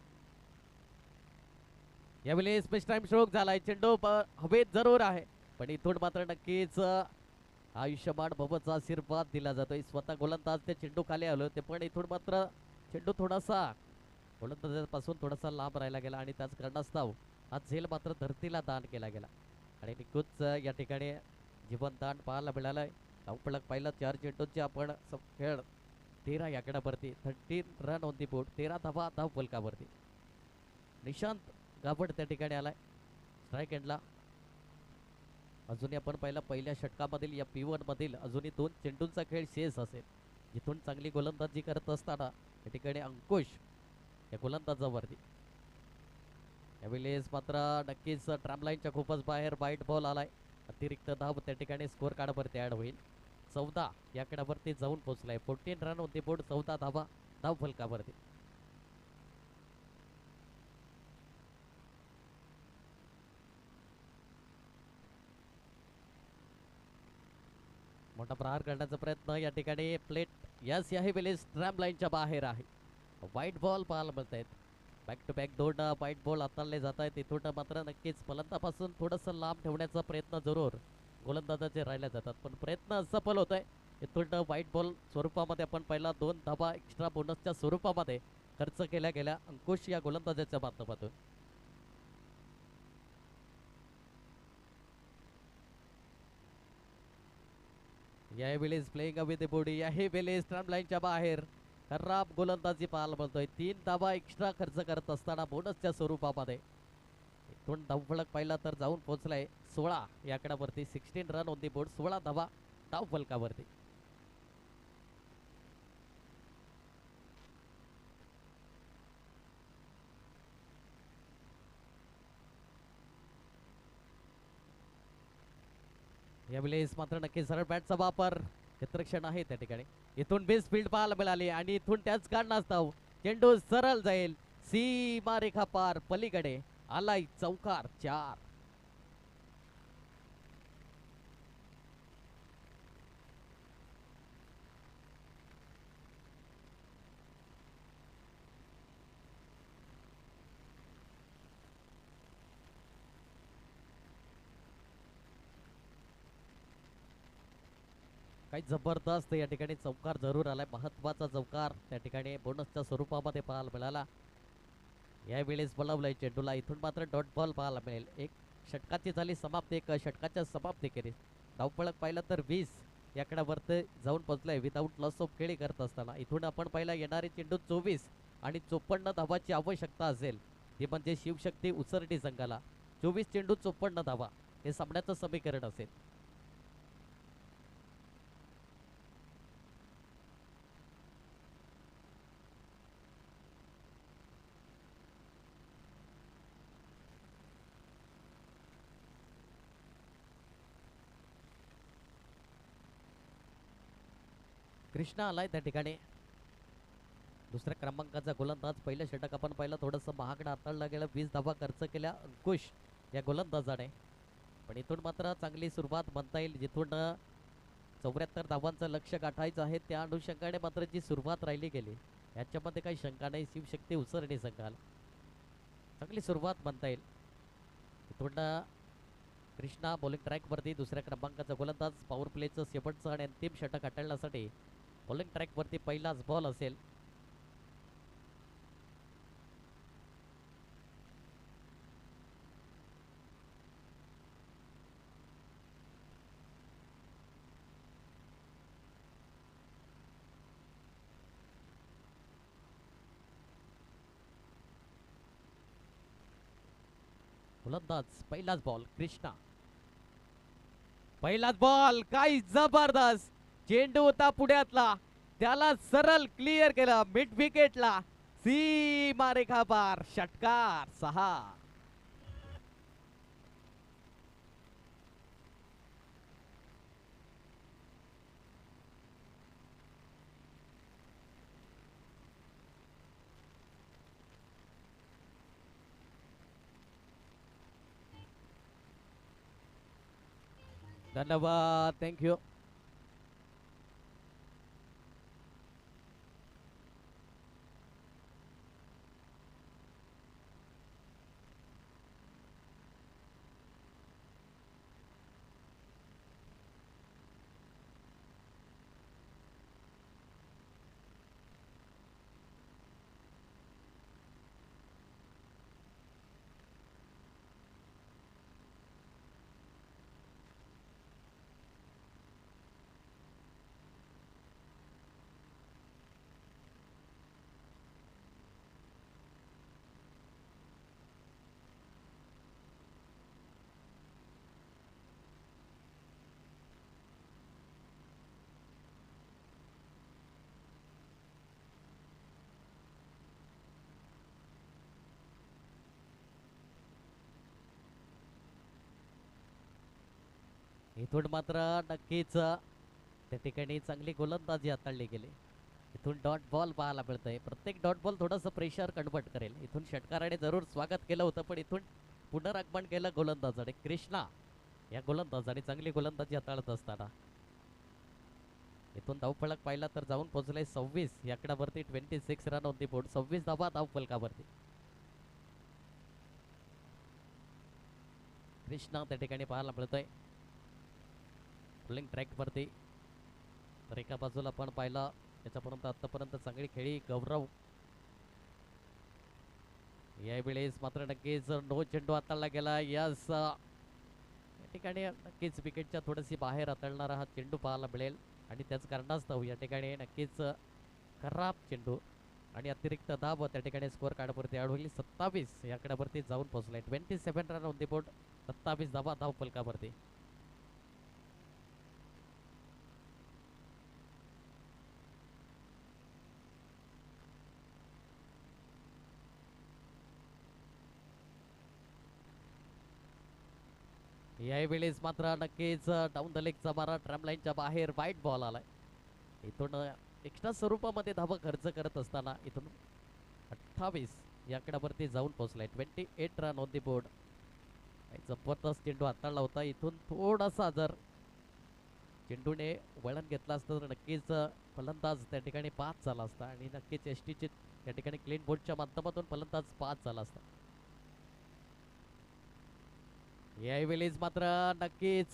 यावेळी स्पेस टाइम स्ट्रोक झालाय. चेंडू हवेत जरूर आहे पण इथून मात्र नक्कीच आयुष्यमान भवचा आशीर्वाद दिला जातोय. स्वतः गोलंदाज ते चेंडू खाली आलो ते पण इथून मात्र चेंडू थोडासा गोलंदाजापासून थोडासा लांब राहिला गेला आणि त्याच कारणास्तव हा झेल मात्र धरतीला दान केला गेला आणि निकुच या ठिकाणी जीवनदान पाहायला मिळालंय. धावफलक पहिला 4 चेंडूंचे आपण खेळ 13 या आकड्यावरती 13 रन ऑन दी बोर्ड 13 धावा धावफलकावरती. निशांत गावड त्या ठिकाणी आलाय स्ट्राईक एंडला. अजूनही आपण पहिल्या षटकामधील या P1 मधील अजूनही 2 चेंडूंचा खेळ शेष असेल. जिथून चांगली गोलंदाजी करत असताना या ठिकाणी अंकुश या गोलंदाजावरती यावेळेस मात्र नक्कीच ट्रॅम लाईनच्या खूपच बाहेर वाईट बॉल आलाय. अतिरिक्त धाव त्या ठिकाणी स्कोर कार्डवरती ऍड होईल. 14 या आकड्यावरती जाऊन पोहोचलाय. 14 रन ऑन दी बोर्ड 14 धावा धावफलकावरती. मोठा प्रहार करण्याचा प्रयत्न या ठिकाणी प्लेट यस याही वेळेस ट्रॅम लाईनच्या बाहेर आहे. वाईट बॉल पाहायला मिळत आहेत. बॅक टू बॅक 2 वाईट बॉल हाताळले जात आहेत. तिथून मात्र नक्कीच फलंदापासून थोडंसं लांब ठेवण्याचा प्रयत्न जरूर गोलंदाजाचे राहिल्या जातात पण प्रयत्न सफल होत आहे. इथून वाईट बॉल स्वरूपामध्ये आपण पहिला 2 धावा एक्स्ट्रा बोनसच्या स्वरूपामध्ये खर्च केल्या गेल्या अंकुश या गोलंदाजाच्या माध्यमातून. यावेळेस प्लेइंग अवे द बॉडी याही वेळेस स्टंप लाईनच्या बाहेर खराब गोलंदाजी पाहायला मिळतोय. 3 धावा एक्स्ट्रा खर्च करत असताना बोनसच्या स्वरूपामध्ये इथून धावफलक पाहिला तर जाऊन पोहोचलाय 16 या आकड्यावरती 16 रन ऑन दी बोर्ड 16 धावा धावफलकावरती. यावेळेस मात्र नक्की सरळ बॅटचा वापर क्षेत्रक्षण आहे त्या ठिकाणी. इथून बेस फील्ड पाहायला मिळाली आणि इथून त्याच कारणास्तव चेंडू सरळ जाईल सीमारेखा पार पलीकडे आलाय चौकार 4. काही जबरदस्त या ठिकाणी चौकार जरूर आलाय. महत्वाचा चौकार त्या ठिकाणी बोनसच्या स्वरूपामध्ये पाहायला मिळाला. यावेळेस बोलावलंय चेंडूला. इथून मात्र डॉट बॉल पाहायला मिळेल. एक षटकाची झाली समाप्ती. एक षटकाच्या समाप्ती केली. धावफलक पाहिलं तर 20 या आकड्यावरती जाऊन पोहोचलाय विदाऊट लॉस ऑफ खेळी करत असताना. इथून आपण पाहिला येणारे चेंडू 24 आणि 54 धावाची आवश्यकता असेल ती म्हणजे शिवशक्ती उसरडी संघाला. 24 चेंडू 54 धावा हे सामन्याचं समीकरण असेल. कृष्णा आलाय त्या ठिकाणी. दुसऱ्या क्रमांकाचा गोलंदाज पहिलं षटक आपण पाहिलं थोडंसं महागडं हाताळलं गेलं 20 धावा खर्च केल्या अंकुश या गोलंदाजाने पण इथून मात्र चांगली सुरुवात म्हणता येईल जिथून 74 धावांचं लक्ष गाठायचं आहे त्या अनुषंगाने मात्र जी सुरुवात राहिली गेली याच्यामध्ये काही शंका नाही शिवशक्ती उसरणे संघाला चांगली सुरुवात म्हणता येईल इथून कृष्णा बॉलिंग ट्रॅकवरती दुसऱ्या क्रमांकाचा गोलंदाज पॉवर प्लेचं शेवटचं आणि अंतिम षटक हाताळण्यासाठी बॉलिंग ट्रॅकवरती पहिलाच बॉल असेल गोलंदाज पहिलाच बॉल कृष्णा पहिलाच बॉल काय जबरदस्त चेंडू होता पुढ्यातला त्याला सरळ क्लिअर केलं मिड विकेटला सीमा रेखा पार षटकार 6 धन्यवाद थँक्यू इथून मात्र नक्कीच त्या ठिकाणी चांगली गोलंदाजी हाताळली गेली इथून डॉट बॉल पाहायला मिळतंय प्रत्येक डॉट बॉल थोडंसं प्रेशर कन्वर्ट करेल इथून षटकाराने जरूर स्वागत केलं होतं पण इथून पुनरागमन केलं गोलंदाजाने कृष्णा या गोलंदाजाने चांगली गोलंदाजी हाताळत असताना इथून धावफलक पाहिला तर जाऊन पोहोचले 26 या आकड्यावरती 26 रन ऑन दी बोर्ड 26 धावा धावफलकावरती कृष्णा त्या ठिकाणी पाहायला मिळतोय बॉलिंग ट्रॅकवरती तर एका बाजूला आपण पाहिला त्याच्यापर्यंत आतापर्यंत चांगली खेळी गौरव यावेळेस मात्र नक्कीच नो चेंडू हाताळला गेला यस या ठिकाणी नक्कीच विकेटच्या थोडीशी बाहेर हाताळणारा हा चेंडू पाहायला मिळेल आणि त्याच कारणास्तव या ठिकाणी नक्कीच खराब चेंडू आणि अतिरिक्त दाब त्या ठिकाणी स्कोअर कार्डवरती ॲड होईल 27 या आकड्यावरती जाऊन पोहोचलाय 27 रन ऑन दी बोर्ड 27 धावा धाव फलकावरती यावेळेस मात्र नक्कीच डाऊन द लेगचा मारा ट्रॅम लाईनच्या बाहेर वाईट बॉल आलाय इथून एक्स्ट्रा स्वरूपामध्ये धावा खर्च करत असताना इथून 28 या आकड्यावरती जाऊन पोहोचलाय 28 रन ऑन दी बोर्ड जबरदस्त चेंडू हाताळला होता इथून थोडासा जर चेंडूने वळण घेतला असतं तर नक्कीच फलंदाज त्या ठिकाणी 5 झाला असता आणि नक्कीच एसटीचे त्या ठिकाणी क्लीन बोर्डच्या माध्यमातून फलंदाज 5 झाला असता यावेळेस मात्र नक्कीच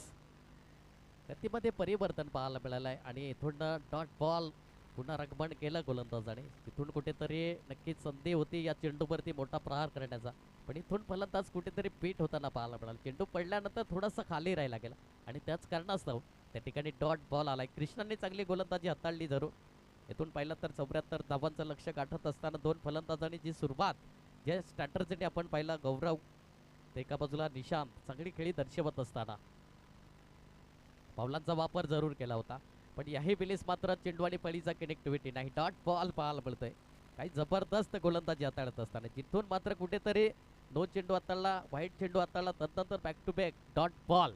गतीमध्ये परिवर्तन पाहायला मिळालं आहे आणि इथून डॉट बॉल पुन्हा रगमन केलं गोलंदाजाने तिथून कुठेतरी नक्कीच संधी होती या चेंडूवरती मोठा प्रहार करण्याचा पण इथून फलंदाज कुठेतरी पीठ होताना पाहायला मिळाला चेंडू पडल्यानंतर थोडासा खाली राहिला गेला आणि त्याच कारणास्तव त्या ठिकाणी डॉट बॉल आलाय कृष्णाने चांगली गोलंदाजी हाताळली जरूर इथून पाहिलं तर 74 धावांचं लक्ष गाठत असताना दोन फलंदाजांनी जी सुरुवात ज्या स्ट्रॅटर्जीने आपण पाहिला गौरव एका बाजूला निशांत चांगली खेळी दर्शवत असताना पावलांचा वापर जरूर केला होता पण याही वेळेस मात्र चेंडू आणि पळीचा कनेक्टिव्हिटी नाही डॉट बॉल पाहायला मिळतोय काही जबरदस्त गोलंदाजी हाताळत असताना जिथून मात्र कुठेतरी नो चेंडू हाताळला व्हाईट चेंडू हाताळला तदनंतर back to back dot ball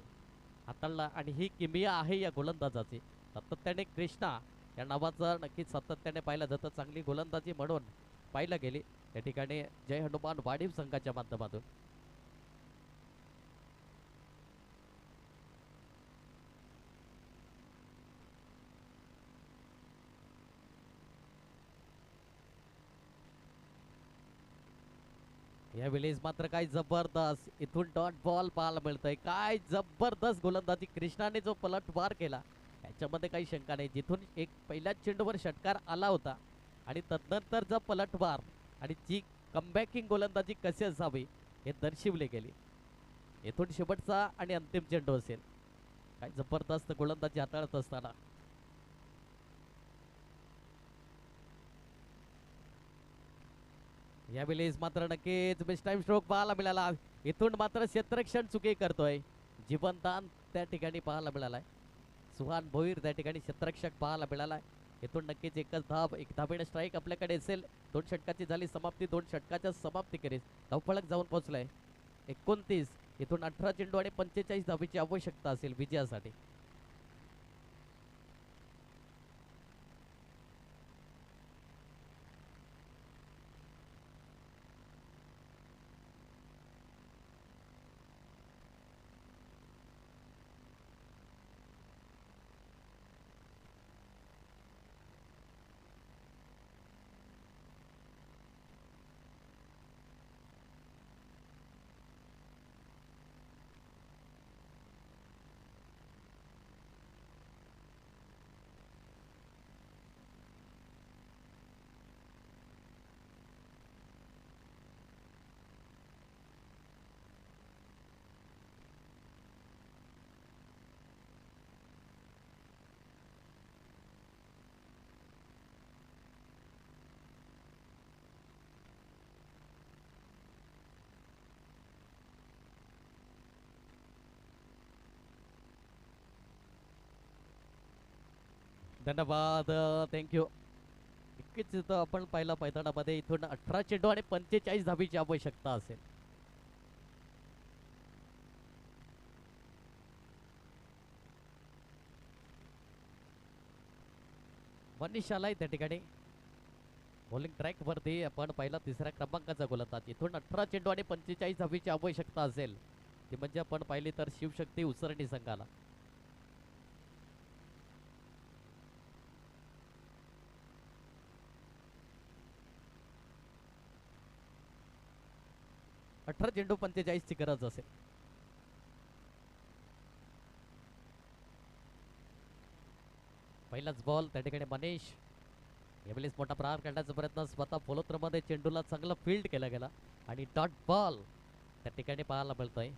हाताळला आणि ही किमिया आहे या गोलंदाजाची सातत्याने कृष्णा या नावाचं नक्कीच सातत्याने पाहिलं जातं. चांगली गोलंदाजी म्हणून पाहिलं गेली त्या ठिकाणी जय हनुमान वाढीव संघाच्या माध्यमातून. यावेळेस मात्र काय जबरदस्त इथून डॉट बॉल पाहायला मिळतोय. काय जबरदस्त गोलंदाजी कृष्णाने जो पलटवार केला याच्यामध्ये काही शंका नाही. जिथून एक पहिल्याच चेंडूवर षटकार आला होता आणि तदनंतरचा पलटवार आणि जी कमबॅकिंग गोलंदाजी कशी असावी हे दर्शविले गेले. इथून शेवटचा आणि अंतिम चेंडू असेल. काय जबरदस्त गोलंदाजी हाताळत असताना यावेळेस मात्र नक्कीच बेस्ट टाइम स्ट्रोक पाहायला मिळाला. इथून मात्र क्षेत्ररक्षण चुकी करतोय. जीवनदान त्या ठिकाणी पाहायला मिळालाय. सुहान भोईर त्या ठिकाणी क्षेत्ररक्षक पाहायला मिळालाय. इथून नक्कीच एकच धाव, एक धाबेने स्ट्राईक आपल्याकडे असेल. 2 षटकाची झाली समाप्ती. 2 षटकाच्या समाप्तीखेरीज धावफलक जाऊन पोहोचलाय 29. इथून 18 चेंडू आणि 45 धावेची आवश्यकता असेल विजयासाठी. धन्यवाद, थँक्यू. नक्कीच इथं आपण पाहिलं मैदानामध्ये इथून 18 चेंडू आणि 45 धावेची आवश्यकता असेल. मनीष आलाय त्या ठिकाणी बॉलिंग ट्रॅक वरती. आपण पहिला 3ऱ्या क्रमांकाचा गोलंदाज. इथून 18 चेंडू आणि 45 धावेची आवश्यकता असेल ती म्हणजे आपण पाहिली तर शिवशक्ती उसरणी संघाला. अठरा चेंडू 45 ची गरज असेल. पहिलाच बॉल त्या ठिकाणी मनीष यावेळेस मोठा प्रहार करण्याचा प्रयत्न स्वतः पोलोत्रमध्ये चेंडूला चांगला फील्ड केला गेला आणि डॉट बॉल त्या ठिकाणी पाहायला मिळतोय.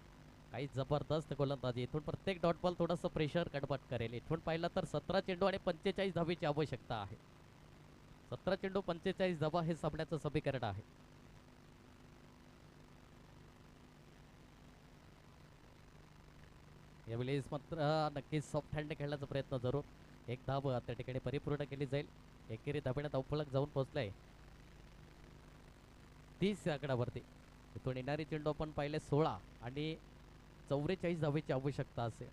काही जबरदस्त गोलंदाजी. इथून प्रत्येक डॉट बॉल थोडंसं प्रेशर कन्वर्ट करेल. इथून पाहिलं तर 17 चेंडू आणि 45 धावेची आवश्यकता आहे. 17 चेंडू 45 धावा हे सामन्याचं समीकरण आहे. यावेळेस मात्र नक्कीच सॉफ्ट हँडने खेळण्याचा प्रयत्न जरूर. एक धाव त्या ठिकाणी परिपूर्ण केली जाईल. एकेरी धाब्याने धावफलक जाऊन पोहोचलाय 30 आकड्यावरती. इथून येणारी चेंडू आपण पाहिले 16 आणि 44 धावेची आवश्यकता असेल.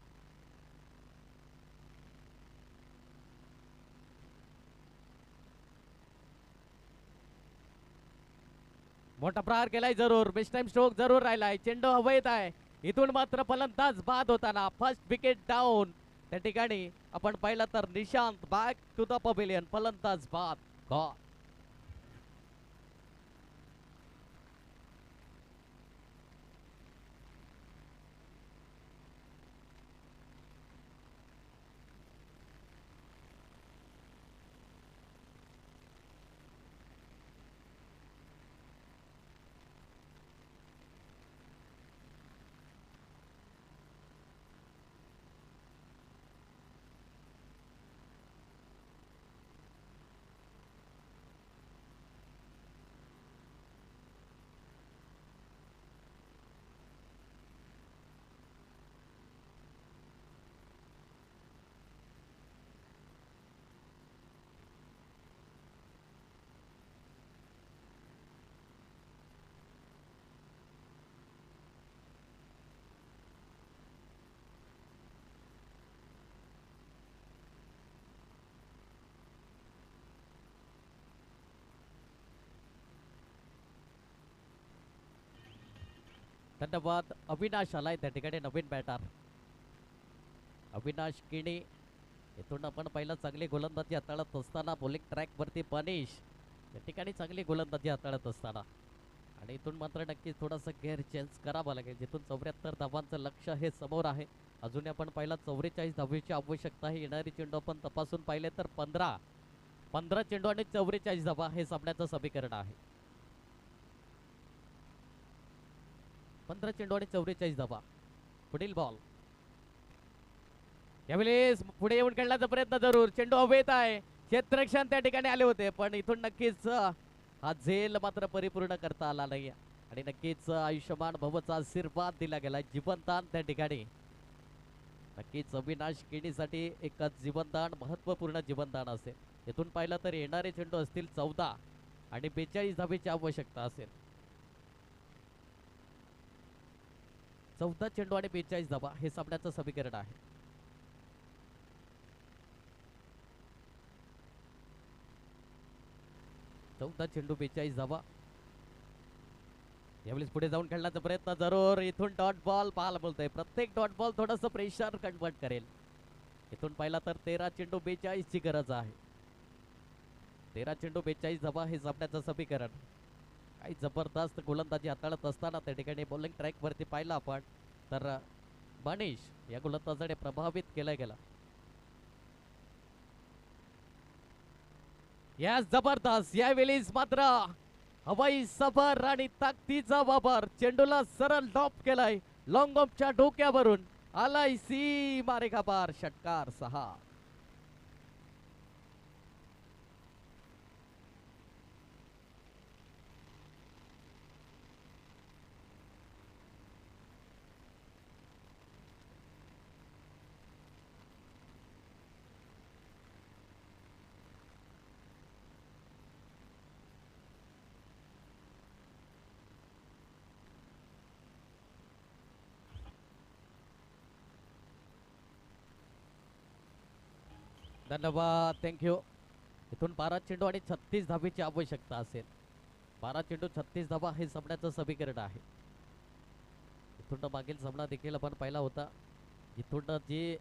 मोठा प्रहार केलाय जरूर. बेस्ट टाइम स्ट्रोक जरूर राहिलाय. चेंडू हवेत आहे. इथून मात्र फलंदाज बाद होताना फर्स्ट विकेट डाऊन. त्या ठिकाणी आपण पाहिलं तर Nishant back to the pavilion. फलंदाज बाद. गॉड. धन्यवाद. अविनाश आलाय त्या ठिकाणी नवीन बॅटर. अविनाश किणी इथून आपण पहिला चांगली गोलंदाजी हाताळत असताना बॉलिंग ट्रॅक वरती मनीष या ठिकाणी चांगली गोलंदाजी हाताळत असताना आणि इथून मात्र नक्कीच थोडासा गेअर चेंज करावा लागेल. जिथून 74 धावांचं लक्ष हे समोर आहे. अजून आपण पहिला 44 धावेची आवश्यकता आहे. येणारी चेंडू आपण तपासून पाहिले तर 15 चेंडू आणि 44 धावा हे सामन्याचं समीकरण आहे. 15 चेंडू आणि 44 धावा. पुढील बॉल यावेळेस पुढे येऊन खेळण्याचा प्रयत्न जरूर. चेंडू हवेत आहे. क्षेत्ररक्षण त्या ठिकाणी आले होते पण इथून नक्कीच हा झेल मात्र परिपूर्ण करता आला नाही आणि नक्कीच आयुष्यमान भवचा आशीर्वाद दिला गेला. जीवनदान त्या ठिकाणी नक्कीच अविनाश केणीसाठी एक जीवनदान महत्वपूर्ण जीवनदान असेल. इथून पाहिलं तर येणारे चेंडू असतील 14 आणि 42 धावेची आवश्यकता असेल. 14 चेंडू आणि 42 धावा हे सामन्याचं समीकरण आहे. चौदा चेंडू 42 धावा. यावेळेस पुढे जाऊन खेळण्याचा प्रयत्न जरूर. इथून डॉट बॉल पाहायला बोलतोय. प्रत्येक डॉट बॉल थोडंसं प्रेशर कन्वर्ट करेल. इथून पाहिला तर 13 चेंडू 42 ची गरज आहे. 13 चेंडू 42 धावा हे सामन्याचं समीकरण. काही जबरदस्त गोलंदाजी हाताळत असताना त्या ठिकाणी बॉलिंग ट्रॅक वरती पाहिला आपण तर मनीष या गोलंदाजाने प्रभावित केला गेला. या जबरदस्त यावेळेस मात्र हवाई सफर आणि ताकदीचा वापर. चेंडूला सरळ डॉप केलाय. लॉंग ऑफच्या डोक्यावरून आलाय सी मारेगा पार. षटकार 6. धन्यवाद. थँक्यू. इथून 12 चेंडू आणि 36 धावेची आवश्यकता असेल. 12 चेंडू 36 धावा हे सामन्याचं समीकरण आहे. इथून मागील सामना देखील आपण पाहिला होता. इथून जी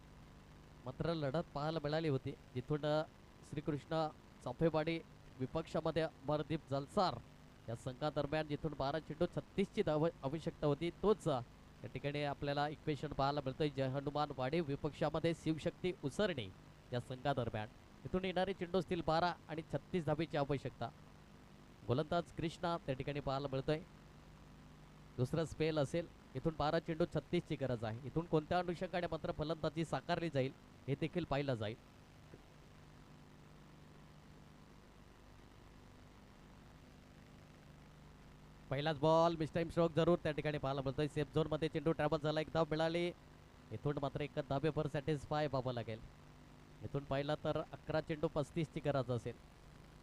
मात्र लढत पाहायला मिळाली होती जिथून श्रीकृष्ण चाफेवाडी विपक्षामध्ये अमरदीप जलसार या संघादरम्यान जिथून 12 चेंडू 36 ची धाव आवश्यकता होती तोच या ठिकाणी आपल्याला इक्वेशन पाहायला मिळतंय. जय हनुमान वाडीव विपक्षामध्ये शिवशक्ती उसरणी या संघादरम्यान इथून येणारे चेंडू असतील 12 आणि 36 धावेची आवश्यकता. गोलंदाज कृष्णा त्या ठिकाणी पाहायला मिळतोय. दुसरा स्पेल असेल. इथून 12 चेंडू 36 ची गरज आहे. इथून कोणत्या अनुषंगाने मात्र फलंदाजी साकारली जाईल हे देखील पाहिलं जाईल. पहिलाच बॉल मिसटाइम स्ट्रोक जरूर त्या ठिकाणी पाहायला मिळतोय. सेफ झोन मध्ये चेंडू ट्रॅव्हल झाला. एक धाव मिळाली. इथून मात्र एक धावेभर सॅटिस्फाय व्हावं लागेल. इथून पाहिला तर 11 चेंडू 35 ची गरज असेल.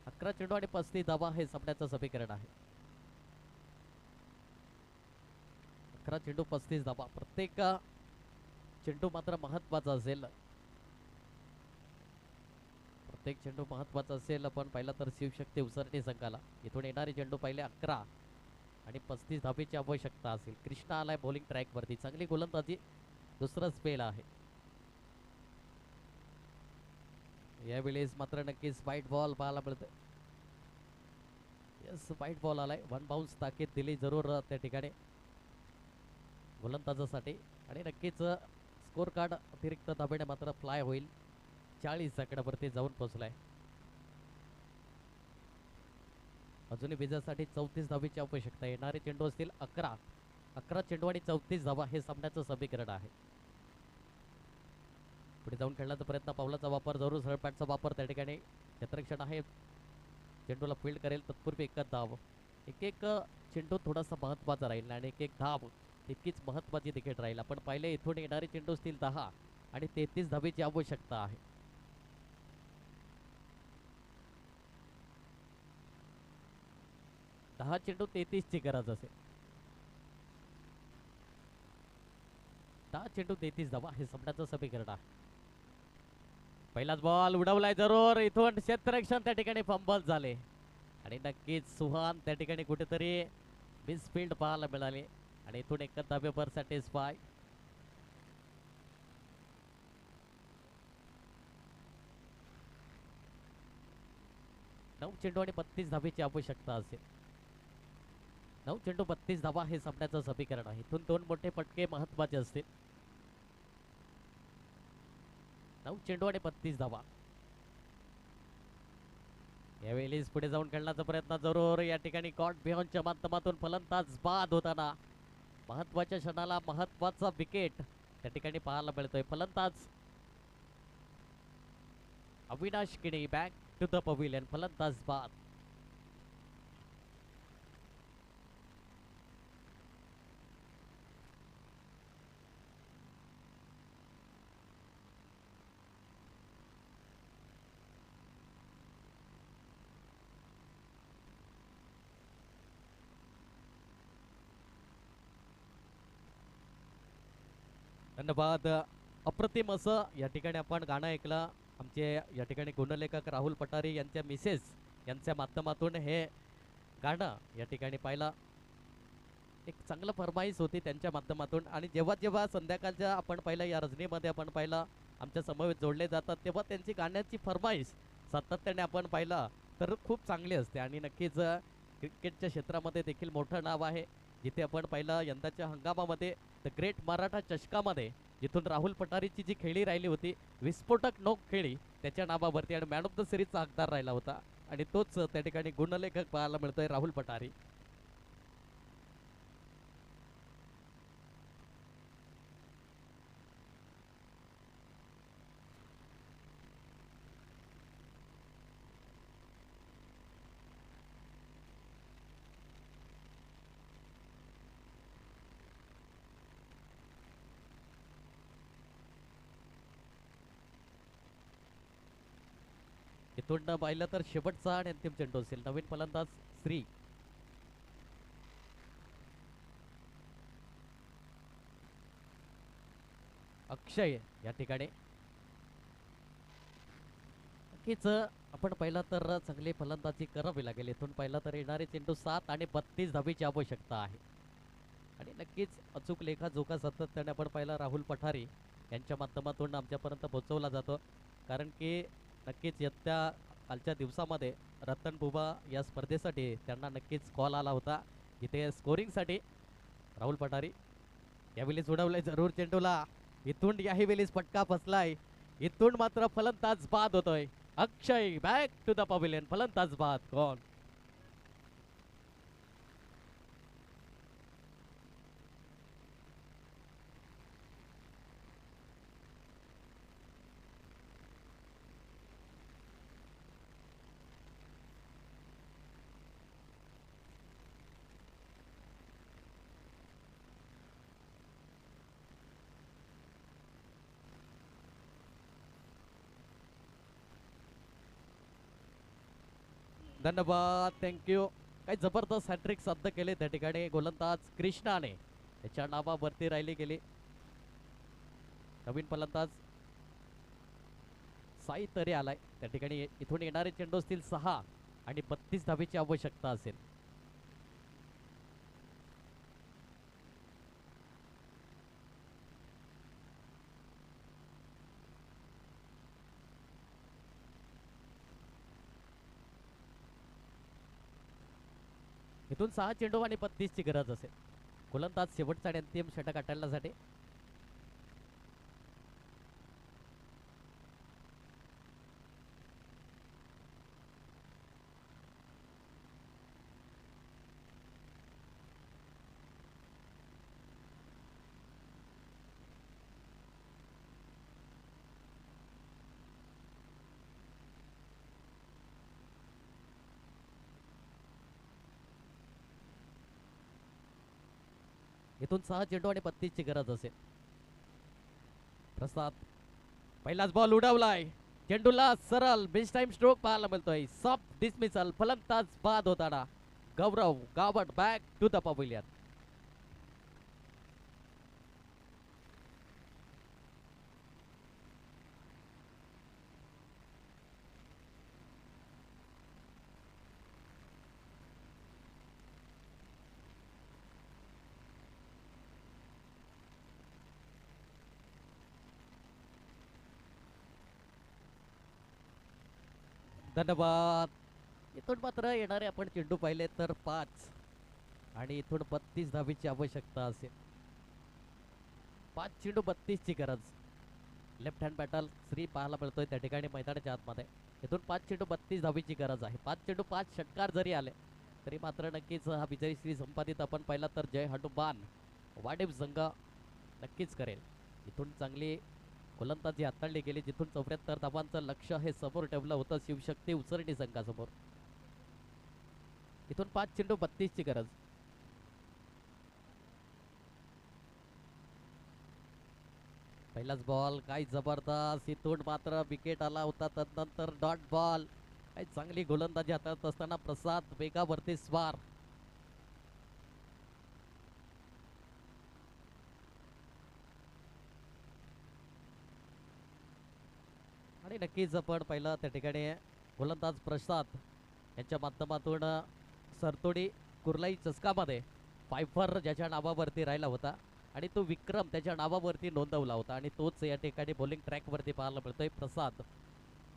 11 चेंडू आणि 35 धावा हे सामन्याचं समीकरण आहे. 11 चेंडू 35 धावा. प्रत्येक चेंडू मात्र महत्वाचा असेल. प्रत्येक चेंडू महत्वाचा असेल. आपण पाहिला तर शिवशक्ती उसरणी संघाला इथून येणारे चेंडू पहिले 11 आणि 35 धावेची आवश्यकता असेल. कृष्णा आलाय बॉलिंग ट्रॅक वरती. चांगली गोलंदाजी. दुसरा स्पेल आहे. यावेळेस मात्र नक्कीच व्हाईट बॉल पाहायला मिळतोय. यस व्हाईट बॉल आलाय. 1 बाउन्स ताकीद दिली जरूर त्या ठिकाणी गोलंदाजासाठी आणि नक्कीच स्कोर कार्ड अतिरिक्त धाब्याने मात्र फ्लाय होईल. 40 आकड्यावरती जाऊन पोहोचलाय. अजूनही विजयासाठी 34 धावेची आवश्यकता. येणारे चेंडू असतील 11 चेंडू आणि 34 धावा हे सामन्याचं समीकरण आहे. पुढे जाऊन खेळण्याचा प्रयत्न. पावलाचा वापर जरूर. सरळ पॅटचा वापर त्या ठिकाणी क्षेत्ररक्षण आहे. चेंडूला फील्ड करेल तत्पूर्वी एकच धाव. एक चेंडू थोडासा महत्वाचा राहील आणि एक धाव तितकीच महत्वाची देखील राहील. आपण पाहिले इथून येणारे चेंडू असतील 10 आणि 33 धावेची आवश्यकता आहे. दहा चेंडू 33 ची गरज असेल. 10 चेंडू 33 धावा हे सामन्याचं समीकरण आहे. पहिलाच बॉल उडवलाय जरूर. इथून क्षेत्ररक्षण त्या ठिकाणी फंबल झाले आणि नक्कीच सुहान त्या ठिकाणी कुठेतरी मिसफील्ड पाहायला मिळाले. आणि इथून एकच धाब्यावर सॅटिस्फाय. नऊ चेंडू आणि 32 धाबेची आवश्यकता असेल. 9 चेंडू 32 धावा हे सामन्याचं समीकरण आहे. इथून 2 मोठे फटके महत्वाचे असतील. 9 चेंडू आणि 32 धावा. यावेळेस पुढे जाऊन खेळण्याचा प्रयत्न जरूर. या ठिकाणी गॉड बियॉन्डच्या माध्यमातून फलंदाज बाद होताना महत्वाच्या क्षणाला महत्वाचा विकेट त्या ठिकाणी पाहायला मिळतोय. फलंदाज अविनाश किणी बॅक टू द पवेलियन. फलंदाज बाद. धन्यवाद. अप्रतिम असं या ठिकाणी आपण गाणं ऐकलं. आमचे या ठिकाणी गुणलेखक राहुल पठारे यांच्या मिसेस यांच्या माध्यमातून हे गाणं या ठिकाणी पाहिलं. एक चांगलं फरमाईश होती त्यांच्या माध्यमातून. आणि जेव्हा जेव्हा संध्याकाळच्या आपण पाहिलं या रजनीमध्ये आपण पाहिलं आमच्या समवेत जोडले जातात तेव्हा त्यांची गाण्याची फरमाईश सातत्याने आपण पाहिलं तर खूप चांगली असते. आणि नक्कीच क्रिकेटच्या क्षेत्रामध्ये देखील मोठं नाव आहे. जिथे आपण पाहिलं यंदाच्या हंगामामध्ये द ग्रेट मराठा चषकामध्ये जिथून राहुल पठारेची जी खेळी राहिली होती विस्फोटक नोक खेळी त्याच्या नावावरती आणि मॅन ऑफ द सिरीजचा हकदार राहिला होता. आणि तोच त्या ठिकाणी गुणलेखक पाहायला मिळतोय राहुल पठारे. इथून पाहिलं तर शेवटचा आणि अंतिम चेंडू असेल. नवीन फलंदाज श्री. अक्षय या ठिकाणी नक्कीच आपण पाहिलं तर चांगली फलंदाजी करावी लागेल. इथून पाहिलं तर येणारे चेंडू 7 आणि 32 धाबीची आवश्यकता आहे. आणि नक्कीच अचूक लेखाजोखा सातत्याने आपण पाहिला राहुल पठारे यांच्या माध्यमातून आमच्यापर्यंत पोहोचवला जातो. कारण की नक्कीच येत्या कालच्या दिवसामध्ये रतन बुबा या स्पर्धेसाठी त्यांना नक्कीच कॉल आला होता जिथे स्कोरिंगसाठी राहुल पठारे यावेळेस उडवलंय जरूर चेंडूला. इथून याही वेळेस फटका फसलाय. इथून मात्र फलंदाज बाद होतोय. अक्षय बॅक टू द पवेलियन. फलंदाज बाद. गॉन. धन्यवाद. थँक्यू. काही जबरदस्त हॅट्रिक साध्य केले त्या ठिकाणी गोलंदाज कृष्णाने त्याच्या नावावरती राहिली गेली. नवीन फलंदाज साई तरी आलाय त्या ठिकाणी. इथून येणारे चेंडू असतील 6 आणि 32 धाबीची आवश्यकता असेल. इथून 6 चेंडू आणि 32 ची गरज असेल. गोलंदाज शेवटचा आणि अंतिम षटक हाताळण्यासाठी. इथून 6 चेंडू आणि 32 ची गरज असेल. प्रसाद पहिलाच बॉल उडवलाय. चेंडूला सरळ बेस्ट टाइम स्ट्रोक पाहायला मिळतोय. Soft dismissal. फलंदाज बाद होताना गौरव गावट बॅक टू द पवेलियन. धन्यवाद. इथून मात्र येणारे आपण चेंडू पाहिले तर 5 आणि इथून 32 धावेची आवश्यकता असेल. 5 चेंडू 32 ची गरज. लेफ्ट हँड बॅटल श्री पाहायला मिळतोय त्या ठिकाणी मैदानाच्या आतमध्ये. इथून 5 चेंडू 32 धावेची गरज आहे. 5 चेंडू 5 षटकार जरी आले तरी मात्र नक्कीच हा विजयी श्री संपादित आपण पाहिला तर जय हनुमान वाडेव संघ नक्कीच करेल. इथून चांगली गोलंदाजी हाताळली गेली जिथून 74 धावांचं लक्ष हे समोर ठेवलं होतं शिवशक्ती उसरणी संघासमोर. इथून 5 चेंडू 32 ची गरज. पहिलाच बॉल काय जबरदस्त. इथून मात्र विकेट आला होता तदनंतर डॉट बॉल. काही चांगली गोलंदाजी हाताळत असताना प्रसाद वेगावरती स्वार. आणि नक्कीच आपण पहिला त्या ठिकाणी गोलंदाज प्रसाद यांच्या माध्यमातून सरतोडी कुर्लाई चषकामध्ये फायफर ज्याच्या नावावरती राहिला होता आणि तो विक्रम त्याच्या नावावरती नोंदवला होता आणि तोच या ठिकाणी बॉलिंग ट्रॅकवरती पाहायला मिळतोय. प्रसाद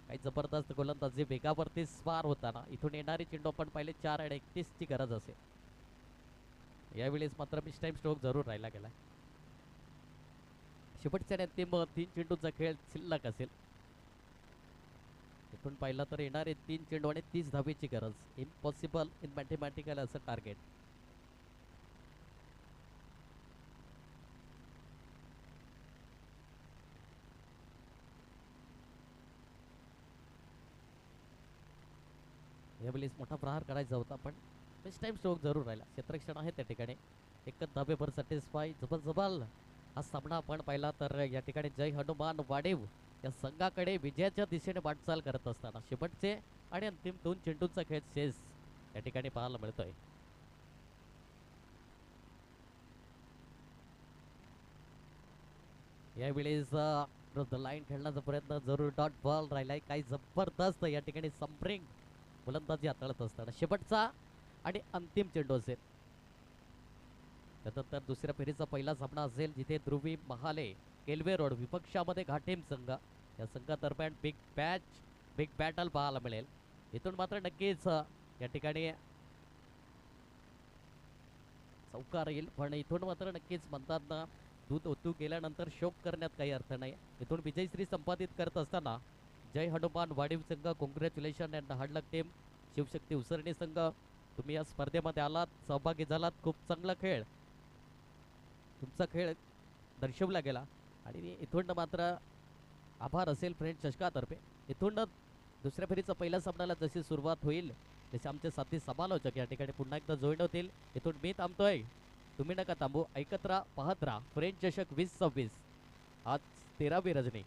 काही जबरदस्त गोलंदाजी वेगावरती स्वार होताना इथून येणारी चेंडू आपण पाहिले 4 आणि 31 ची गरज असेल. यावेळेस मात्र मिस टाइम स्ट्रोक जरूर राहिला गेला. शेवटच्या आणि अंतिम 3 चेंडूचा खेळ शिल्लक असेल. इथून पाहिलं तर येणारे 3 चेंडू आणि 30 धावेची गरज. इम्पॉसिबल इन मॅथमॅटिकल असं टार्गेट. यावेळेस मोठा प्रहार करायचा होता पण मिस टाइम स्ट्रोक जरूर राहिला. क्षेत्ररक्षण आहे त्या ठिकाणी. एकच धाबेभर सॅटिस्फाय. जबरजबल हा सामना आपण पाहिला तर या ठिकाणी जय हनुमान वाडेव या संघाकडे विजयाच्या दिशेने वाटचाल करत असताना शेवटचे आणि अंतिम 2 चेंडूंचा खेळ शेष या ठिकाणी पाहायला मिळतोय. यावेळेस लाईन खेळण्याचा प्रयत्न जरूर. डॉट बॉल राहिलाय. काही जबरदस्त या ठिकाणी संप्रिंग गोलंदाजी हाताळत असताना शेवटचा आणि अंतिम चेंडू असेल. त्यानंतर दुसऱ्या फेरीचा पहिला सामना असेल जिथे ध्रुवी महाले केल्वे रोड विपक्षामध्ये घाटेम संघ या संघादरम्यान बिग बॅटल पाहायला मिळेल. इथून मात्र नक्कीच या ठिकाणी चौकार येईल पण इथून मात्र नक्कीच म्हणतात ना दूध ओतू गेल्यानंतर शोक करण्यात काही अर्थ नाही. इथून विजयश्री संपादित करत असताना जय हनुमान वाडीव संघ congratulations and hard luck team. Shivshakti Usarni संघ तुम्ही या स्पर्धेमध्ये आलात, सहभागी झालात. खूप चांगला खेळ तुमचा खेळ दर्शवला गेला आणि इथून मात्र आभार असेल फ्रेंच चषकातर्फे. इथून दुसऱ्या फेरीचा पहिल्या सामन्याला जशी सुरुवात होईल जसे आमचे साथी समालोचक या ठिकाणी पुन्हा एकदा जॉईन होतील. इथून मी थांबतोय. तुम्ही नका थांबू. ऐकत राहा, पाहत राहा फ्रेंच चषक 2026. आज 13वी रजनी.